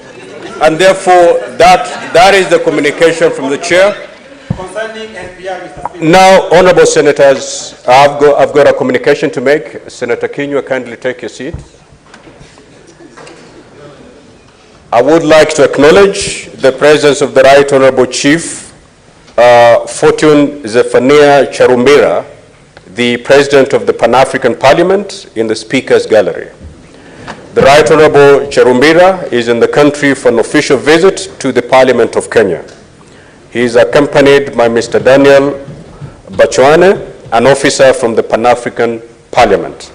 And therefore, that is the communication from the chair. Now, Honorable Senators, I've got a communication to make. Senator Kinyua, kindly take your seat. I would like to acknowledge the presence of the Right Honorable Chief Fortune Zephaniah Charumbira, the President of the Pan-African Parliament, in the Speaker's Gallery. The Right Honorable Charumbira is in the country for an official visit to the Parliament of Kenya. He is accompanied by Mr. Daniel Bachuane, an officer from the Pan-African Parliament.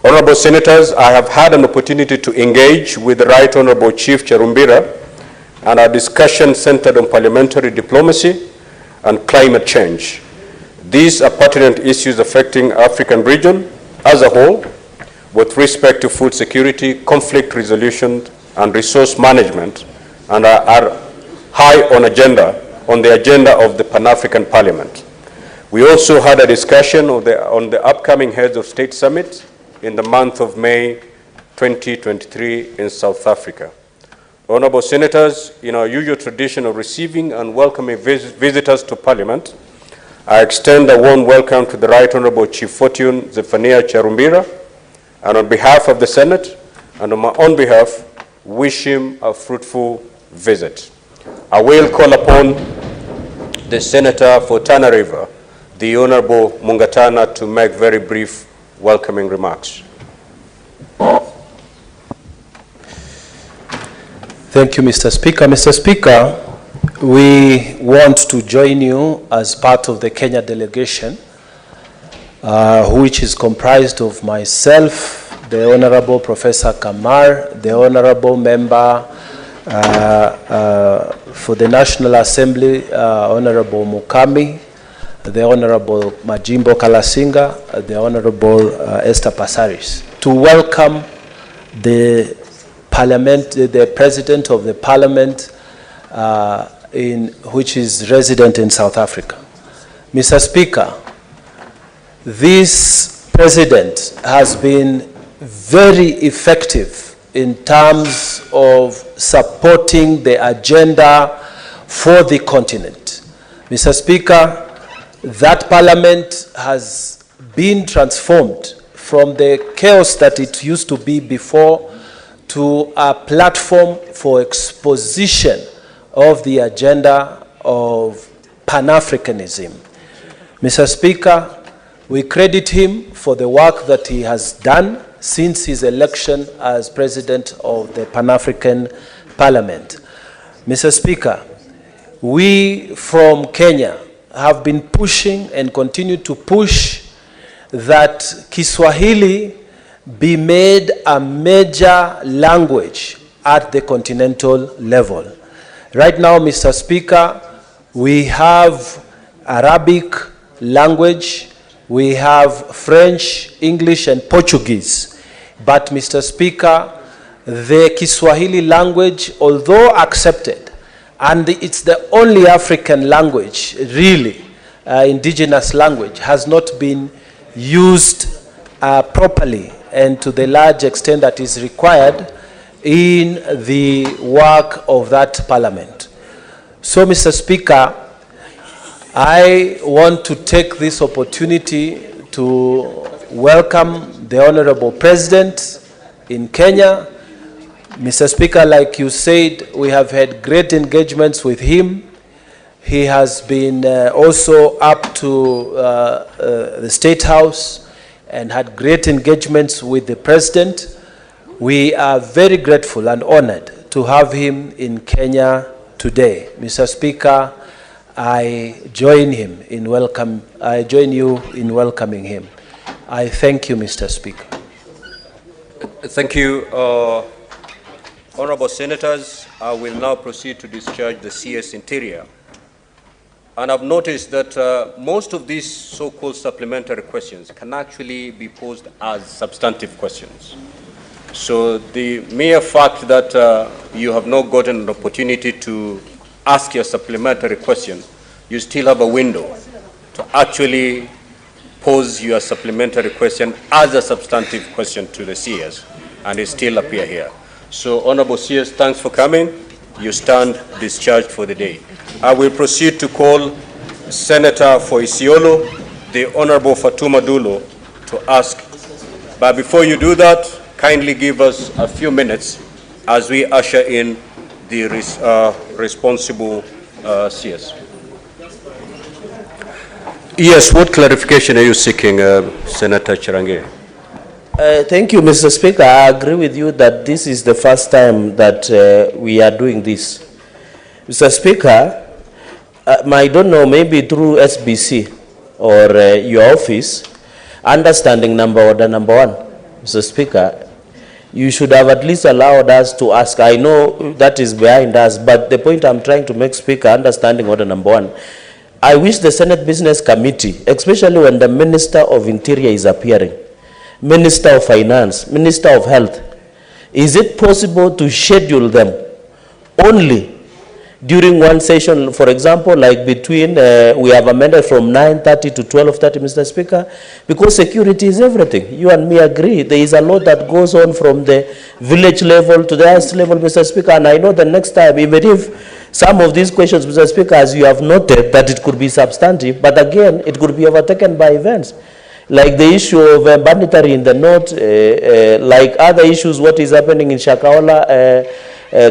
Honorable Senators, I have had an opportunity to engage with the Right Honorable Chief Charumbira, and our discussion centered on parliamentary diplomacy and climate change. These are pertinent issues affecting African region as a whole, with respect to food security, conflict resolution, and resource management, and are high on the agenda of the Pan-African Parliament. We also had a discussion on the upcoming Heads of State Summit in the month of May 2023 in South Africa. Honorable Senators, in our usual tradition of receiving and welcoming visitors to Parliament, I extend a warm welcome to the Right Honorable Chief Fortune Zephaniah Charumbira, and on behalf of the Senate and on my own behalf, wish him a fruitful visit. I will call upon the Senator for Tana River, the Honorable Mungatana, to make very brief welcoming remarks. Thank you, Mr. Speaker. Mr. Speaker, we want to join you as part of the Kenya delegation, which is comprised of myself, the Honorable Professor Kamar, the Honorable Member for the National Assembly, Honorable Mukami, the Honorable Majimbo Kalasinga, the Honorable Esther Passaris, to welcome the President of the Parliament, which is resident in South Africa. Mr. Speaker, this President has been very effective in terms of supporting the agenda for the continent. Mr. Speaker, that Parliament has been transformed from the chaos that it used to be before to a platform for exposition of the agenda of Pan-Africanism. Mr. Speaker, we credit him for the work that he has done since his election as President of the Pan-African Parliament. Mr. Speaker, we from Kenya have been pushing and continue to push that Kiswahili be made a major language at the continental level. Right now, Mr. Speaker, we have Arabic language, we have French, English, and Portuguese. But, Mr. Speaker, the Kiswahili language, although accepted, and it's the only African language, really, indigenous language, has not been used properly and to the large extent that is required in the work of that Parliament. So, Mr. Speaker, I want to take this opportunity to welcome the Honorable President in Kenya. Mr. Speaker, like you said, we have had great engagements with him. He has been also up to the State House and had great engagements with the President. We are very grateful and honored to have him in Kenya today. Mr. Speaker, I join you in welcoming him. I thank you, Mr. Speaker. Thank you, Honorable Senators. I will now proceed to discharge the CS Interior. And I've noticed that most of these so-called supplementary questions can actually be posed as substantive questions. So the mere fact that you have not gotten an opportunity to ask your supplementary question, you still have a window to actually pose your supplementary question as a substantive question to the CS, and it still appear here. So, Honorable CS, thanks for coming. You stand discharged for the day. I will proceed to call Senator for Isiolo, the Honorable Fatuma Dulo, to ask. But before you do that, kindly give us a few minutes as we usher in the responsible CS. Yes, what clarification are you seeking, Senator Chirange? Thank you, Mr. Speaker. I agree with you that this is the first time that we are doing this. Mr. Speaker, I don't know, maybe through SBC or your office, understanding order number one, Mr. Speaker, you should have at least allowed us to ask. I know that is behind us, but the point I'm trying to make, Speaker, understanding order number one, I wish the Senate Business Committee, especially when the Minister of Interior is appearing, Minister of Finance, Minister of Health, is it possible to schedule them only during one session? For example, like between, we have amended from 9:30 to 12:30, Mr. Speaker, because security is everything. You and me agree. There is a lot that goes on from the village level to the highest level, Mr. Speaker, and I know the next time, even if some of these questions, Mr. Speaker, as you have noted, that it could be substantive, but again, it could be overtaken by events. Like the issue of banditry in the north, like other issues, what is happening in Shakahola,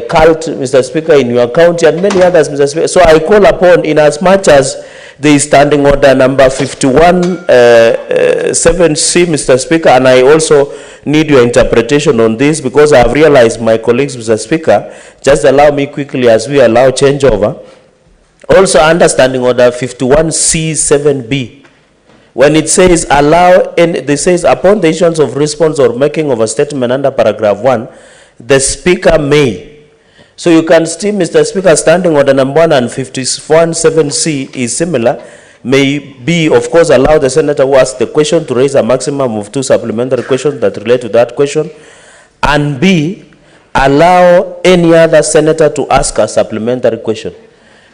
cult, Mr. Speaker, in your county, and many others, Mr. Speaker. So I call upon, in as much as there is standing order number 51-7C, Mr. Speaker, and I also need your interpretation on this, because I have realized my colleagues, Mr. Speaker, just allow me quickly as we allow changeover. Also understanding order 51C-7B. When it says allow, and it says upon the issuance of response or making of a statement under paragraph 1, the Speaker may. So you can see, Mr. Speaker, standing order number 1 and 51-7C is similar. May be, of course, allow the senator who asks the question to raise a maximum of 2 supplementary questions that relate to that question. And B, allow any other senator to ask a supplementary question.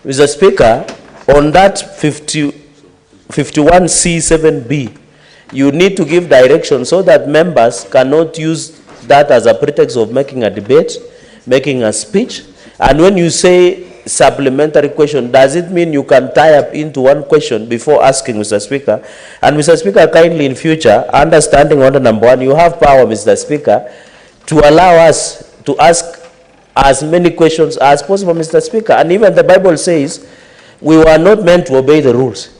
Mr. Speaker, on that 51C-7B, you need to give direction so that members cannot use that as a pretext of making a debate, making a speech. And when you say supplementary question, does it mean you can tie up into one question before asking, Mr. Speaker? And Mr. Speaker, kindly in future, understanding order number 1, you have power, Mr. Speaker, to allow us to ask as many questions as possible, Mr. Speaker. And even the Bible says we were not meant to obey the rules.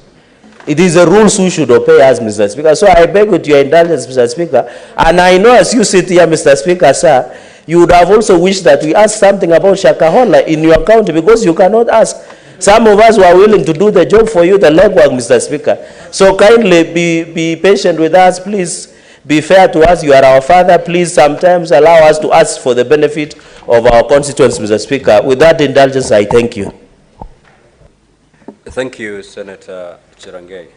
It is the rules who should obey us, Mr. Speaker. So I beg with your indulgence, Mr. Speaker. And I know as you sit here, Mr. Speaker, sir, you would have also wished that we ask something about Shakahola in your county, because you cannot ask. Some of us were willing to do the job for you, the legwork, Mr. Speaker. So kindly be patient with us. Please be fair to us. You are our father. Please sometimes allow us to ask for the benefit of our constituents, Mr. Speaker. With that indulgence, I thank you. Thank you, Senator Chirange.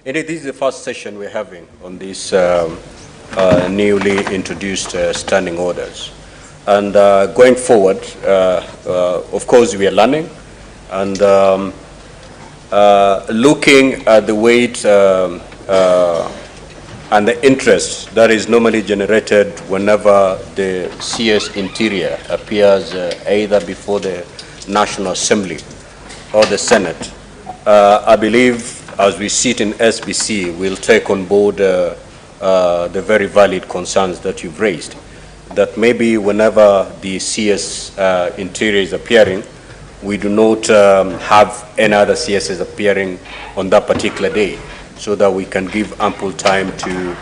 Indeed, this is the first session we're having on these newly introduced standing orders. And going forward, of course, we are learning and looking at the weight and the interest that is normally generated whenever the CS Interior appears either before the National Assembly or the Senate. I believe as we sit in SBC, we'll take on board the very valid concerns that you've raised, that maybe whenever the CS Interior is appearing, we do not have any other CSs appearing on that particular day, so that we can give ample time to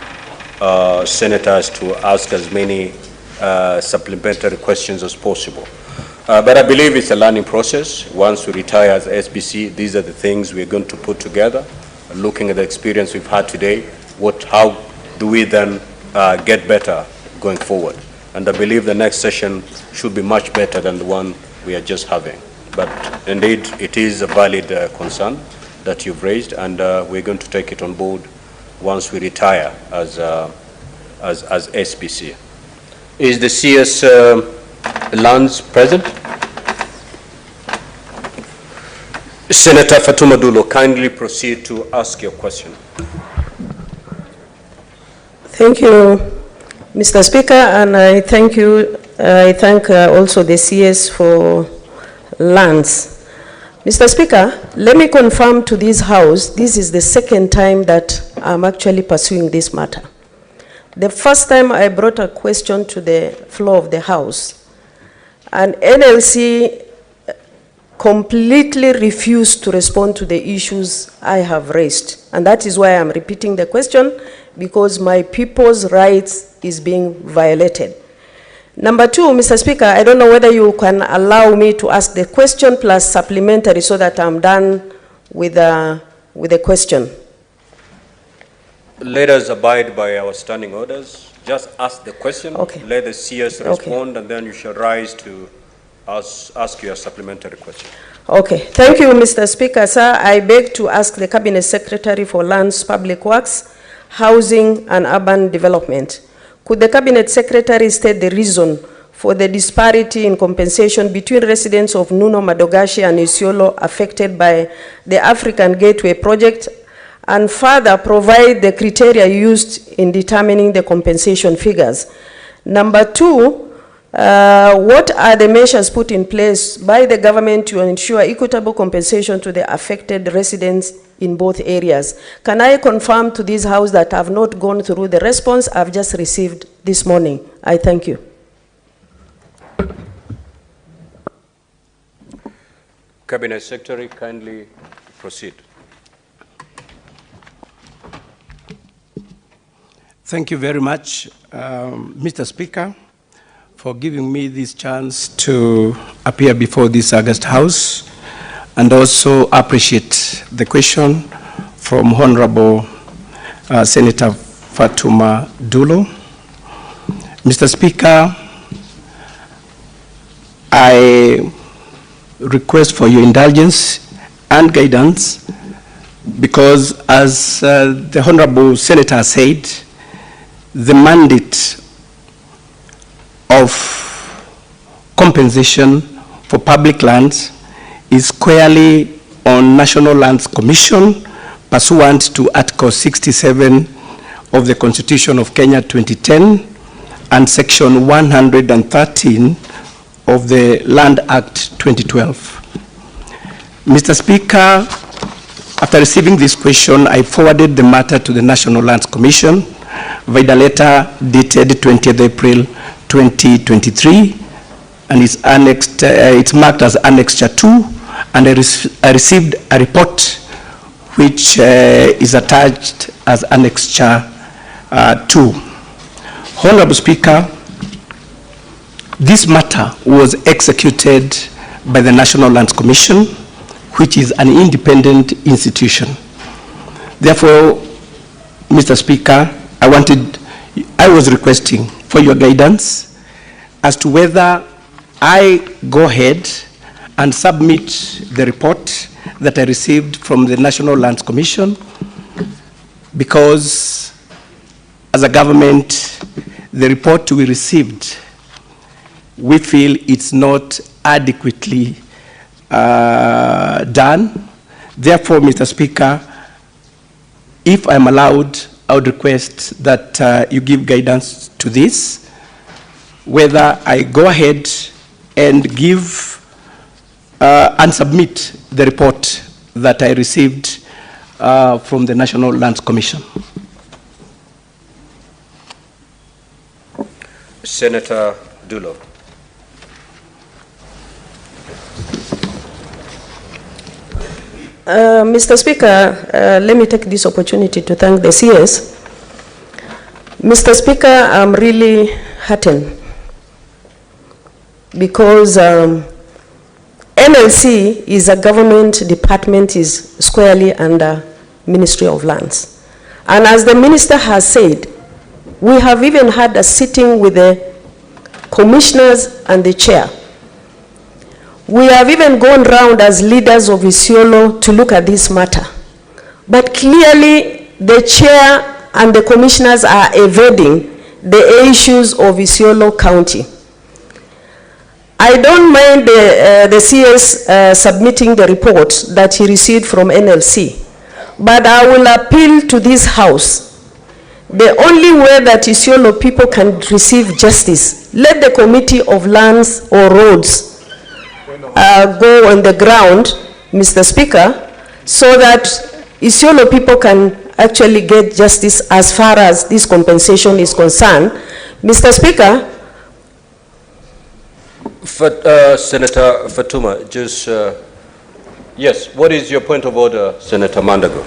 senators to ask as many supplementary questions as possible. But I believe it's a learning process. Once we retire as SBC, these are the things we're going to put together, looking at the experience we've had today. How do we then get better going forward? And I believe the next session should be much better than the one we are just having. But indeed, it is a valid concern that you've raised, and we're going to take it on board once we retire as SBC. Is the CS Lands present? Senator Fatuma Dulo, kindly proceed to ask your question. Thank you, Mr. Speaker, and I thank you. I thank also the CS for lands. Mr. Speaker, let me confirm to this House, this is the second time that I'm actually pursuing this matter. The first time I brought a question to the floor of the House, and NLC completely refused to respond to the issues I have raised. And that is why I'm repeating the question, because my people's rights is being violated. Number two, Mr. Speaker, I don't know whether you can allow me to ask the question plus supplementary so that I'm done with the question. Let us abide by our standing orders. Just ask the question. Okay. Let the CS respond, and then you shall rise to ask your supplementary question. Okay. Thank you, Mr. Speaker. Sir, I beg to ask the Cabinet Secretary for Lands, Public Works, Housing and Urban Development. Could the Cabinet Secretary state the reason for the disparity in compensation between residents of Nuno, Madogashi and Isiolo affected by the African Gateway project, and further provide the criteria used in determining the compensation figures? Number two, what are the measures put in place by the government to ensure equitable compensation to the affected residents in both areas? Can I confirm to this House that I have not gone through the response I've just received this morning? I thank you. Cabinet Secretary, kindly proceed. Thank you very much, Mr. Speaker, for giving me this chance to appear before this August House, and also appreciate the question from Honorable Senator Fatuma Dulo. Mr. Speaker, I request for your indulgence and guidance, because as the Honorable Senator said, the mandate of compensation for public lands is squarely on National Lands Commission pursuant to Article 67 of the Constitution of Kenya 2010 and Section 113 of the Land Act 2012. Mr. Speaker, after receiving this question, I forwarded the matter to the National Lands Commission via the letter dated 20th April 2023, and it's annexed, it's marked as Annexure 2, and I received a report which is attached as Annexure 2. Honorable Speaker, this matter was executed by the National Lands Commission, which is an independent institution. Therefore, Mr. Speaker, I was requesting for your guidance as to whether I go ahead and submit the report that I received from the National Lands Commission, because as a government, the report we received, we feel it's not adequately done. Therefore, Mr. Speaker, if I'm allowed, I would request that you give guidance to this, whether I go ahead and give and submit the report that I received from the National Lands Commission. Senator Dulo. Mr. Speaker, let me take this opportunity to thank the CS. Mr. Speaker, I'm really heartened because NLC is a government department, is squarely under Ministry of Lands. And as the minister has said, we have even had a sitting with the commissioners and the chair. We have even gone round as leaders of Isiolo to look at this matter. But clearly, the chair and the commissioners are evading the issues of Isiolo County. I don't mind the CS submitting the report that he received from NLC, but I will appeal to this House. The only way that Isiolo people can receive justice, let the Committee of Lands or Roads go on the ground, Mr. Speaker, so that Isiolo people can actually get justice as far as this compensation is concerned. Mr. Speaker. Senator Fatuma, just Yes, what is your point of order, Senator Mandago?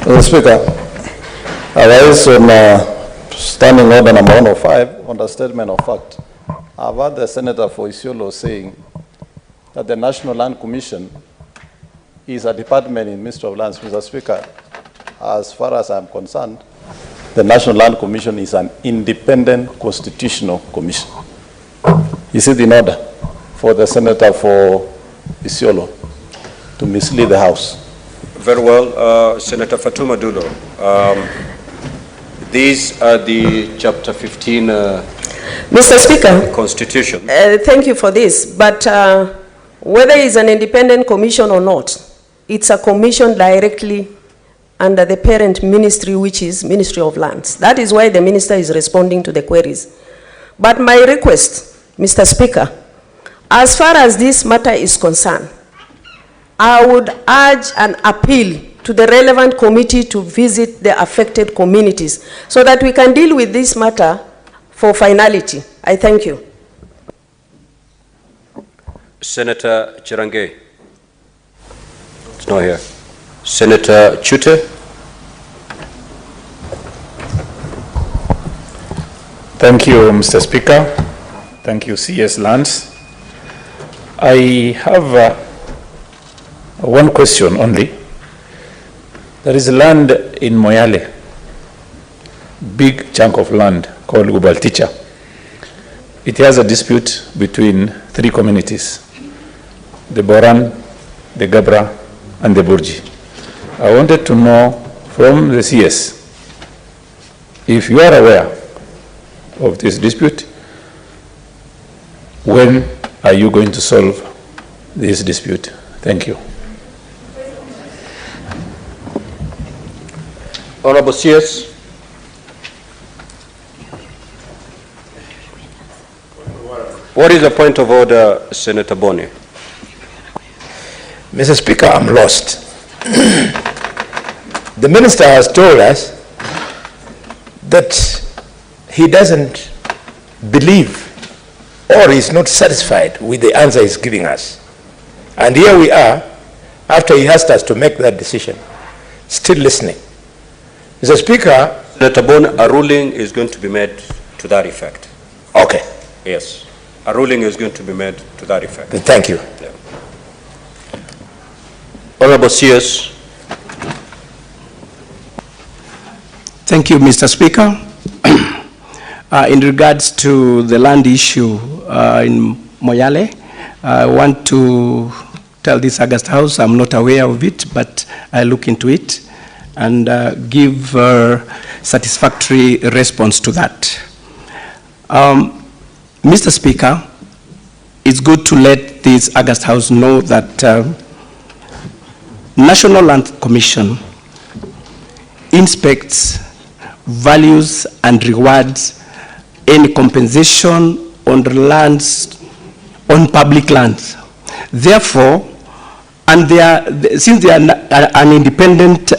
Mr. Speaker, I rise on standing order number 105 on the statement of fact. I've heard the Senator for Isiolo saying that the National Land Commission is a department in Ministry of Lands. Mr. Speaker, as far as I'm concerned, the National Land Commission is an independent constitutional commission. Is it in order for the Senator for Isiolo to mislead the House? Very well, Senator Fatuma Dulo. These are the Chapter 15 Mr. Speaker, Constitution. thank you for this, but whether it's an independent commission or not, it's a commission directly under the parent ministry, which is Ministry of Lands. That is why the minister is responding to the queries. But my request, Mr. Speaker, as far as this matter is concerned, I would urge an appeal to the relevant committee to visit the affected communities so that we can deal with this matter for finality. I thank you. Senator Chirange. It's not here. Senator Chute. Thank you, Mr. Speaker. Thank you, CS Lands. I have one question only. There is land in Moyale, big chunk of land called Gubalticha. It has a dispute between three communities, the Boran, the Gabra, and the Burji. I wanted to know from the CS if you are aware of this dispute, when are you going to solve this dispute? Thank you. Honorable CS. What is the point of order, Senator Boni? Mr. Speaker, I'm lost. The minister has told us that he doesn't believe or is not satisfied with the answer he's giving us. And here we are, after he asked us to make that decision, still listening. Mr. Speaker, Senator Boni, a ruling is going to be made to that effect. Okay. Yes. A ruling is going to be made to that effect. Thank you. Yeah. Honorable CS. Thank you, Mr. Speaker. In regards to the land issue in Moyale, I want to tell this August House I'm not aware of it, but I'll look into it and give satisfactory response to that. Mr. Speaker, it's good to let this August House know that National Land Commission inspects, values, and rewards any compensation on lands, on public lands. Therefore, and since they are an independent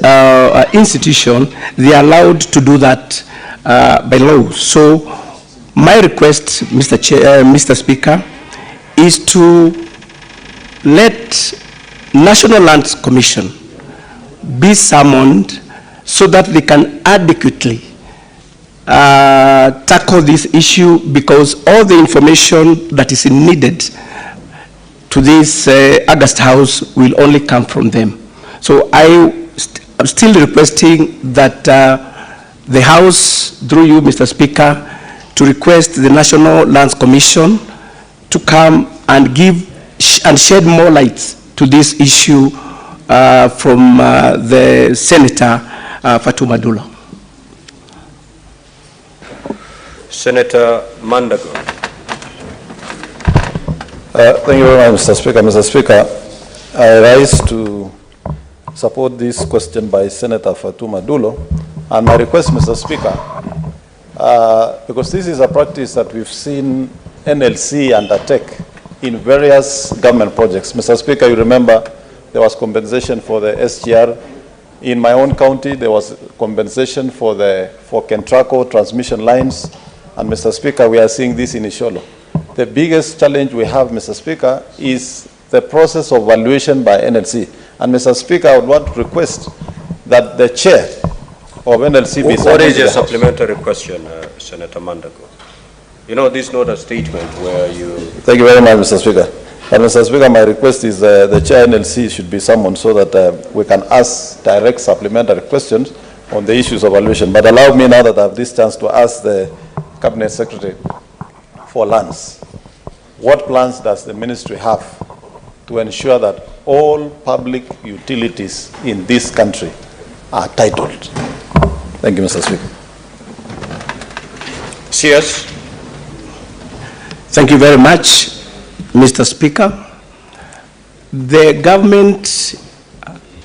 institution, they are allowed to do that by law. So, my request, Mr. Speaker, is to let National Lands Commission be summoned so that they can adequately tackle this issue, because all the information that is needed to this August House will only come from them. So I'm still requesting that the House, through you, Mr. Speaker, to request the National Lands Commission to come and give and shed more light to this issue from the Senator Fatuma Dulo. Senator Mandago. Thank you very much, Mr. Speaker. Mr. Speaker, I rise to support this question by Senator Fatuma Dulo. And my request, Mr. Speaker, because this is a practice that we've seen NLC undertake in various government projects. Mr. Speaker, you remember there was compensation for the SGR. In my own county, there was compensation for Kentraco transmission lines. And Mr. Speaker, we are seeing this in Isiolo. The biggest challenge we have, Mr. Speaker, is the process of valuation by NLC. And Mr. Speaker, I would want to request that the chair of NLC be What is your supplementary question, Senator Mandago? You know, this is not a statement where you... Thank you very much, Mr. Speaker. And Mr. Speaker, my request is the chair NLC should be summoned so that we can ask direct supplementary questions on the issues of valuation. But allow me now that I have this chance to ask the Cabinet Secretary for lands. What plans does the ministry have to ensure that all public utilities in this country are titled? Thank you, Mr. Speaker. CS. Thank you very much, Mr. Speaker. The government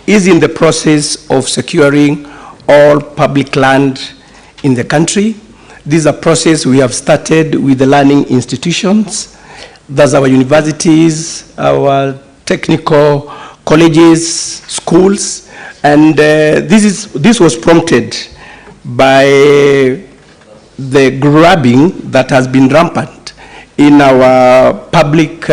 is in the process of securing all public land in the country. This is a process we have started with the learning institutions. That's our universities, our technical colleges, schools, and this was prompted by the grabbing that has been rampant in our public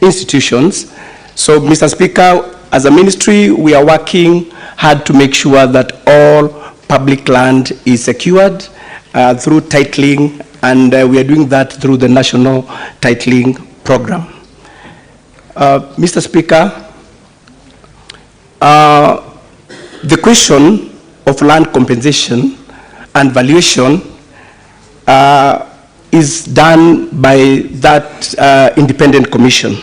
institutions. So, Mr. Speaker, as a ministry, we are working hard to make sure that all public land is secured through titling, and we are doing that through the National Titling Program. Mr. Speaker, the question of land compensation and valuation is done by that independent commission.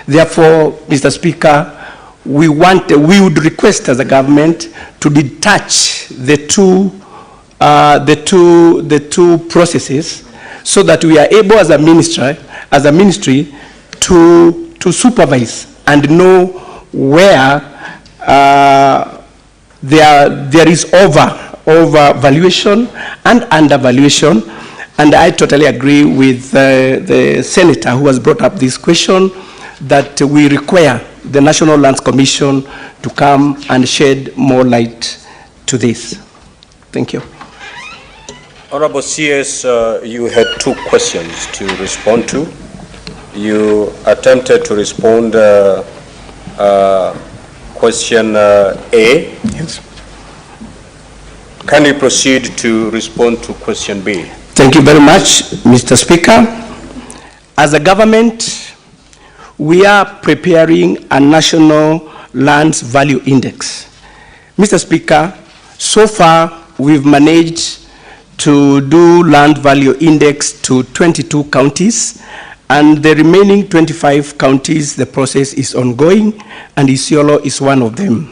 Therefore, Mr. Speaker, we would request as a government to detach the two processes, so that we are able as a ministry to supervise and know where there is over valuation and undervaluation. And I totally agree with the senator who has brought up this question, that we require the National Lands Commission to come and shed more light to this. Thank you. Honorable CS, you had two questions to respond to. You attempted to respond question A. Yes. Can you proceed to respond to question B? Thank you very much, Mr. Speaker. As a government, we are preparing a national lands value index. Mr. Speaker, so far we've managed to do land value index to 22 counties, and the remaining 25 counties, the process is ongoing, and Isiolo is one of them.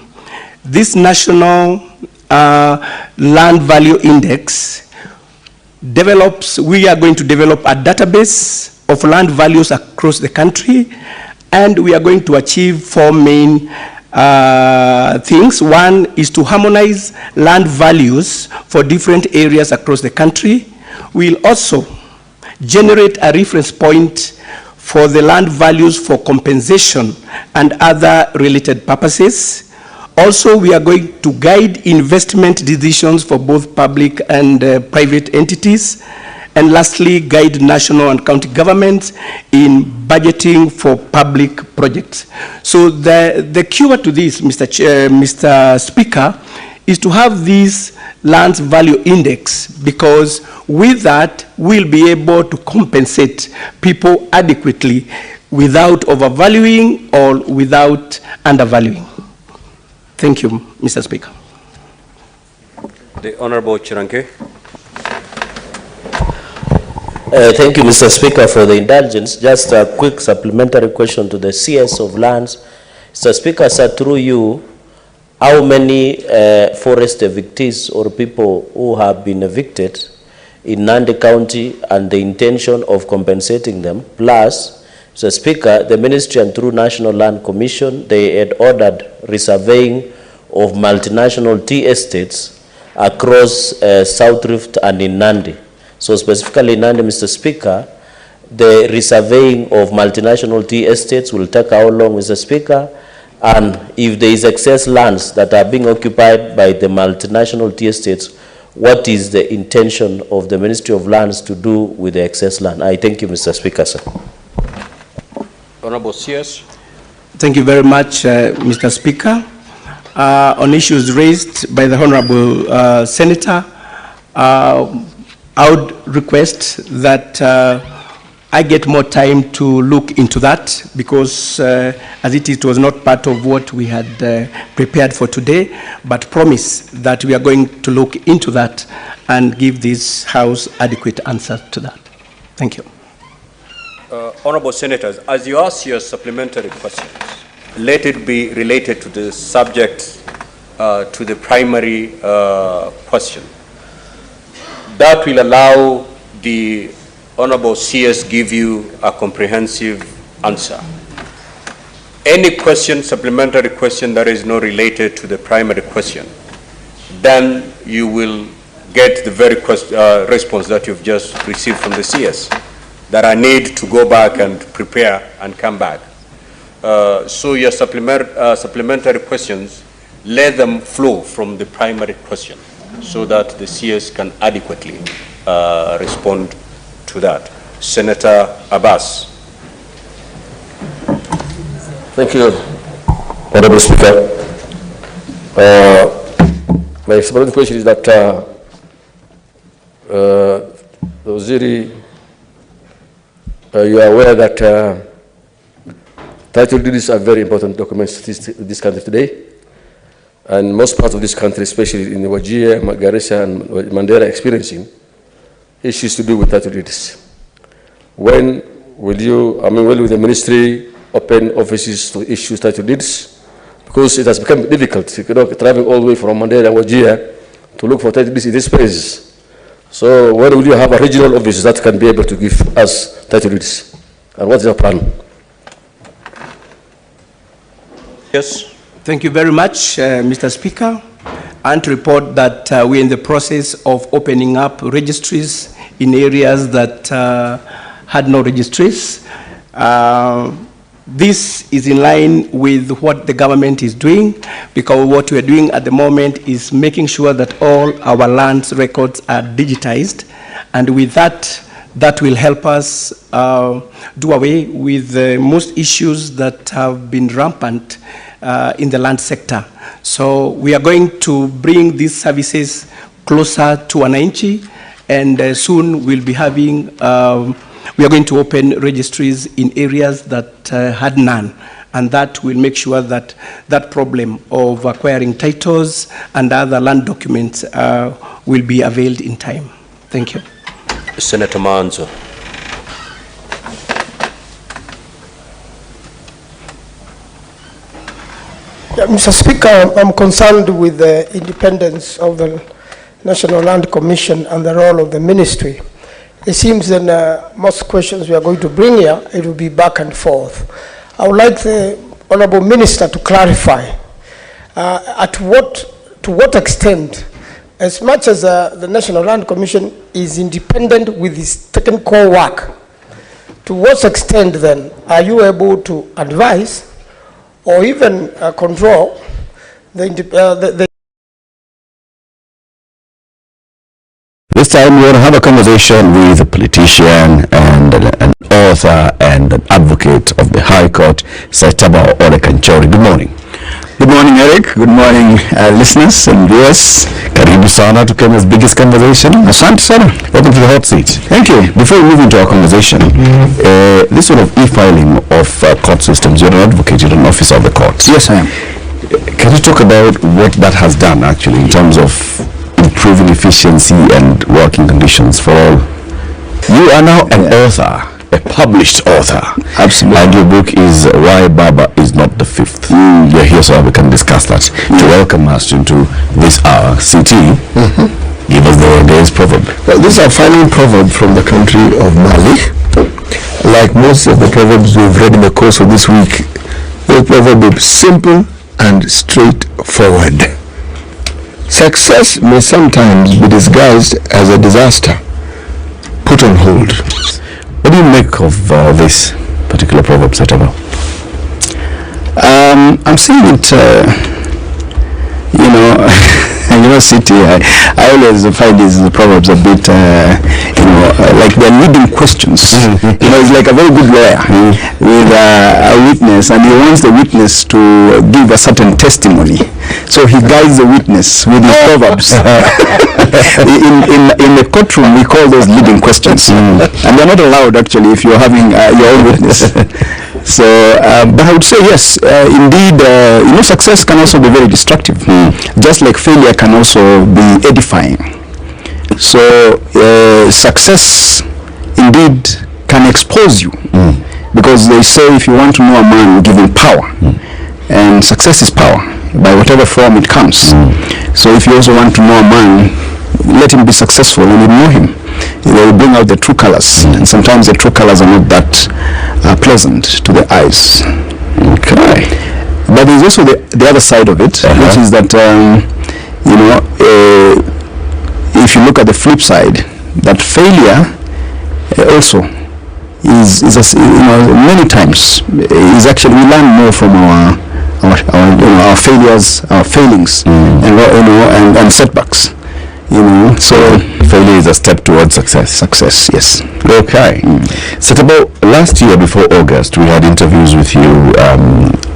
This national land value index we are going to develop a database of land values across the country, and we are going to achieve four main things. One is to harmonize land values for different areas across the country. We'll also generate a reference point for the land values for compensation and other related purposes. Also, we are going to guide investment decisions for both public and private entities. And lastly, guide national and county governments in budgeting for public projects. So the cure to this, Mr. Speaker, is to have this lands value index, because with that, we'll be able to compensate people adequately without overvaluing or without undervaluing. Thank you, Mr. Speaker. The Honorable Chiranke. Thank you, Mr. Speaker, for the indulgence. Just a quick supplementary question to the CS of lands. Mr. Speaker, sir, through you, how many forest evictees or people who have been evicted in Nandi County and the intention of compensating them? Plus, Mr. Speaker, the Ministry and through National Land Commission, they had ordered resurveying of multinational tea estates across South Rift and in Nandi. So specifically in Nandi, Mr. Speaker, the resurveying of multinational tea estates will take how long, Mr. Speaker? And if there is excess lands that are being occupied by the multinational tea estates, what is the intention of the Ministry of Lands to do with the excess land? I thank you, Mr. Speaker, sir. Honorable CS. Thank you very much, Mr. Speaker. On issues raised by the Honorable Senator, I would request that I get more time to look into that because as it was not part of what we had prepared for today, but promise that we are going to look into that and give this House adequate answer to that. Thank you. Honorable Senators, as you ask your supplementary questions, let it be related to the subject, to the primary question. That will allow the Honorable CS give you a comprehensive answer. Any question, supplementary question that is not related to the primary question, then you will get the very response that you've just received from the CS, that I need to go back and prepare and come back. So your supplementary questions, let them flow from the primary question so that the CS can adequately respond to that. Senator Abbas. Thank you, Honorable Speaker. My supplementary question is that the Waziri, you are aware that title deeds are very important documents to this country today, and most parts of this country, especially in the Wajir, Garissa, and Mandela, experiencing issues to do with title deeds. When will you, when will the ministry open offices to issue title deeds? Because it has become difficult, traveling all the way from Mandela and Wajir to look for title deeds in this place. So when will you have a regional office that can be able to give us title deeds? And what is your plan? Yes. Thank you very much, Mr. Speaker. And to report that we're in the process of opening up registries in areas that had no registries. This is in line with what the government is doing, because what we're doing at the moment is making sure that all our land records are digitized. And with that, that will help us do away with most issues that have been rampant in the land sector. So we are going to bring these services closer to wananchi, and soon we'll be having, we are going to open registries in areas that had none, and that will make sure that that problem of acquiring titles and other land documents will be availed in time. Thank you. Senator Manzo. Yeah, Mr. Speaker, I'm concerned with the independence of the National Land Commission and the role of the ministry. It seems that most questions we are going to bring here, it will be back and forth. I would like the Honorable Minister to clarify to what extent, as much as the National Land Commission is independent with its technical work, to what extent then are you able to advise or even control the This time we want to have a conversation with a politician and an author and an advocate of the High Court, Saitaba Olekanchori. Good morning. Good morning, Eric. Good morning, listeners and viewers. Karibu sana to Kenya's biggest conversation. Asante sana. Welcome to the hot seat. Thank you. Before we move into our conversation, this sort of e-filing of court systems, you're an advocate, you're an officer of the courts. Yes, I am. Can you talk about what that has done actually in terms of improving efficiency and working conditions for all? You are now an author, a published author. Absolutely. And your book is Why Baba is Not the Fifth. You're here so we can discuss that. To welcome us into this hour, CT, give us the day's proverb. Well, this is our final proverb from the country of Mali. Like most of the proverbs we've read in the course of this week, the proverb is simple and straightforward. Success may sometimes be disguised as a disaster. Put on hold. What do you make of this particular proverb, Saitaba? I'm seeing it, City, I always find these proverbs a bit, like they're leading questions. You know, he's like a very good lawyer with a witness, and he wants the witness to give a certain testimony. So he guides the witness with his proverbs. in the courtroom, we call those leading questions, and they're not allowed actually if you're having your own witness. So, but I would say yes, indeed, you know, success can also be very destructive, just like failure can also be edifying. So, success indeed can expose you, because they say if you want to know a man, give him power, and success is power, by whatever form it comes. So, if you also want to know a man, let him be successful and you know him. They will bring out the true colors, and sometimes the true colors are not that pleasant to the eyes. Okay. But there's also the other side of it, which is that, you know, if you look at the flip side, that failure also is you know, many times is actually, we learn more from our failures, our failings, and you know, and setbacks. You know, so failure is a step towards success. Success, yes. Okay. Setebo, last year before August, we had interviews with you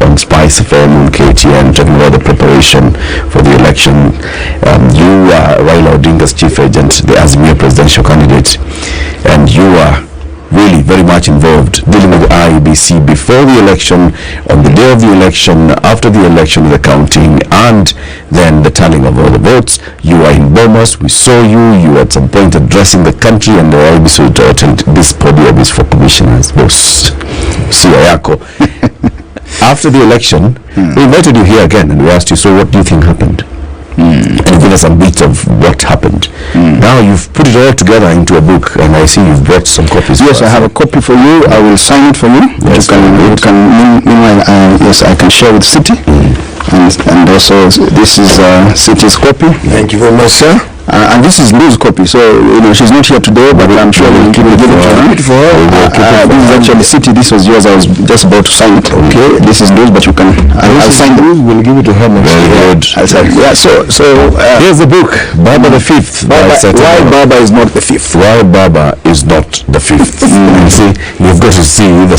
on Spice FM, on KTN, talking about the preparation for the election. You are Raila Odinga's chief agent, the Azimio presidential candidate, and you are really very much involved dealing with the IEBC before the election, on the day of the election, after the election, the counting, and then the tallying of all the votes. You are in Bomas. We saw you. You at some point addressing the country, and the IEBC to attend this podium is for commissioners. Boss, Siayako. After the election, we invited you here again, and we asked you, so what do you think happened? And give us a bit of what happened. Now you've put it all together into a book, and I see you've brought some copies. Yes, I have a copy for you. I will sign it for you. Yes, meanwhile, yes, I can share with City, and also this is City's copy. Thank you very much, sir. And this is Lou's copy, so you know she's not here today, but I'm sure we'll give it to her. This is actually City. This was yours. I was just about to sign it. Okay, this is Lou's, but you can. I'll sign it. We'll give it to her next. Very good. Yeah. So here's the book, Baba the Fifth. Why Baba is not the fifth? Why Baba is not the fifth? You see, you've got to see the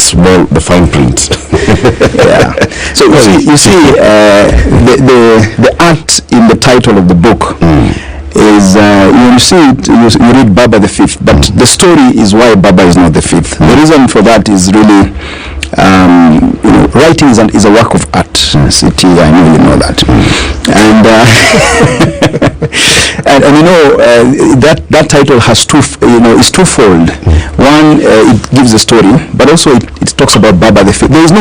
fine print. Yeah. So you see, the art in the title of the book. Is when you see it, you read Baba the Fifth, but the story is why Baba is not the fifth. The reason for that is really, you know, writing is a work of art. City, I know you know that, and you know that title has is twofold. One, it gives a story, but also it talks about Baba the Fifth. There is no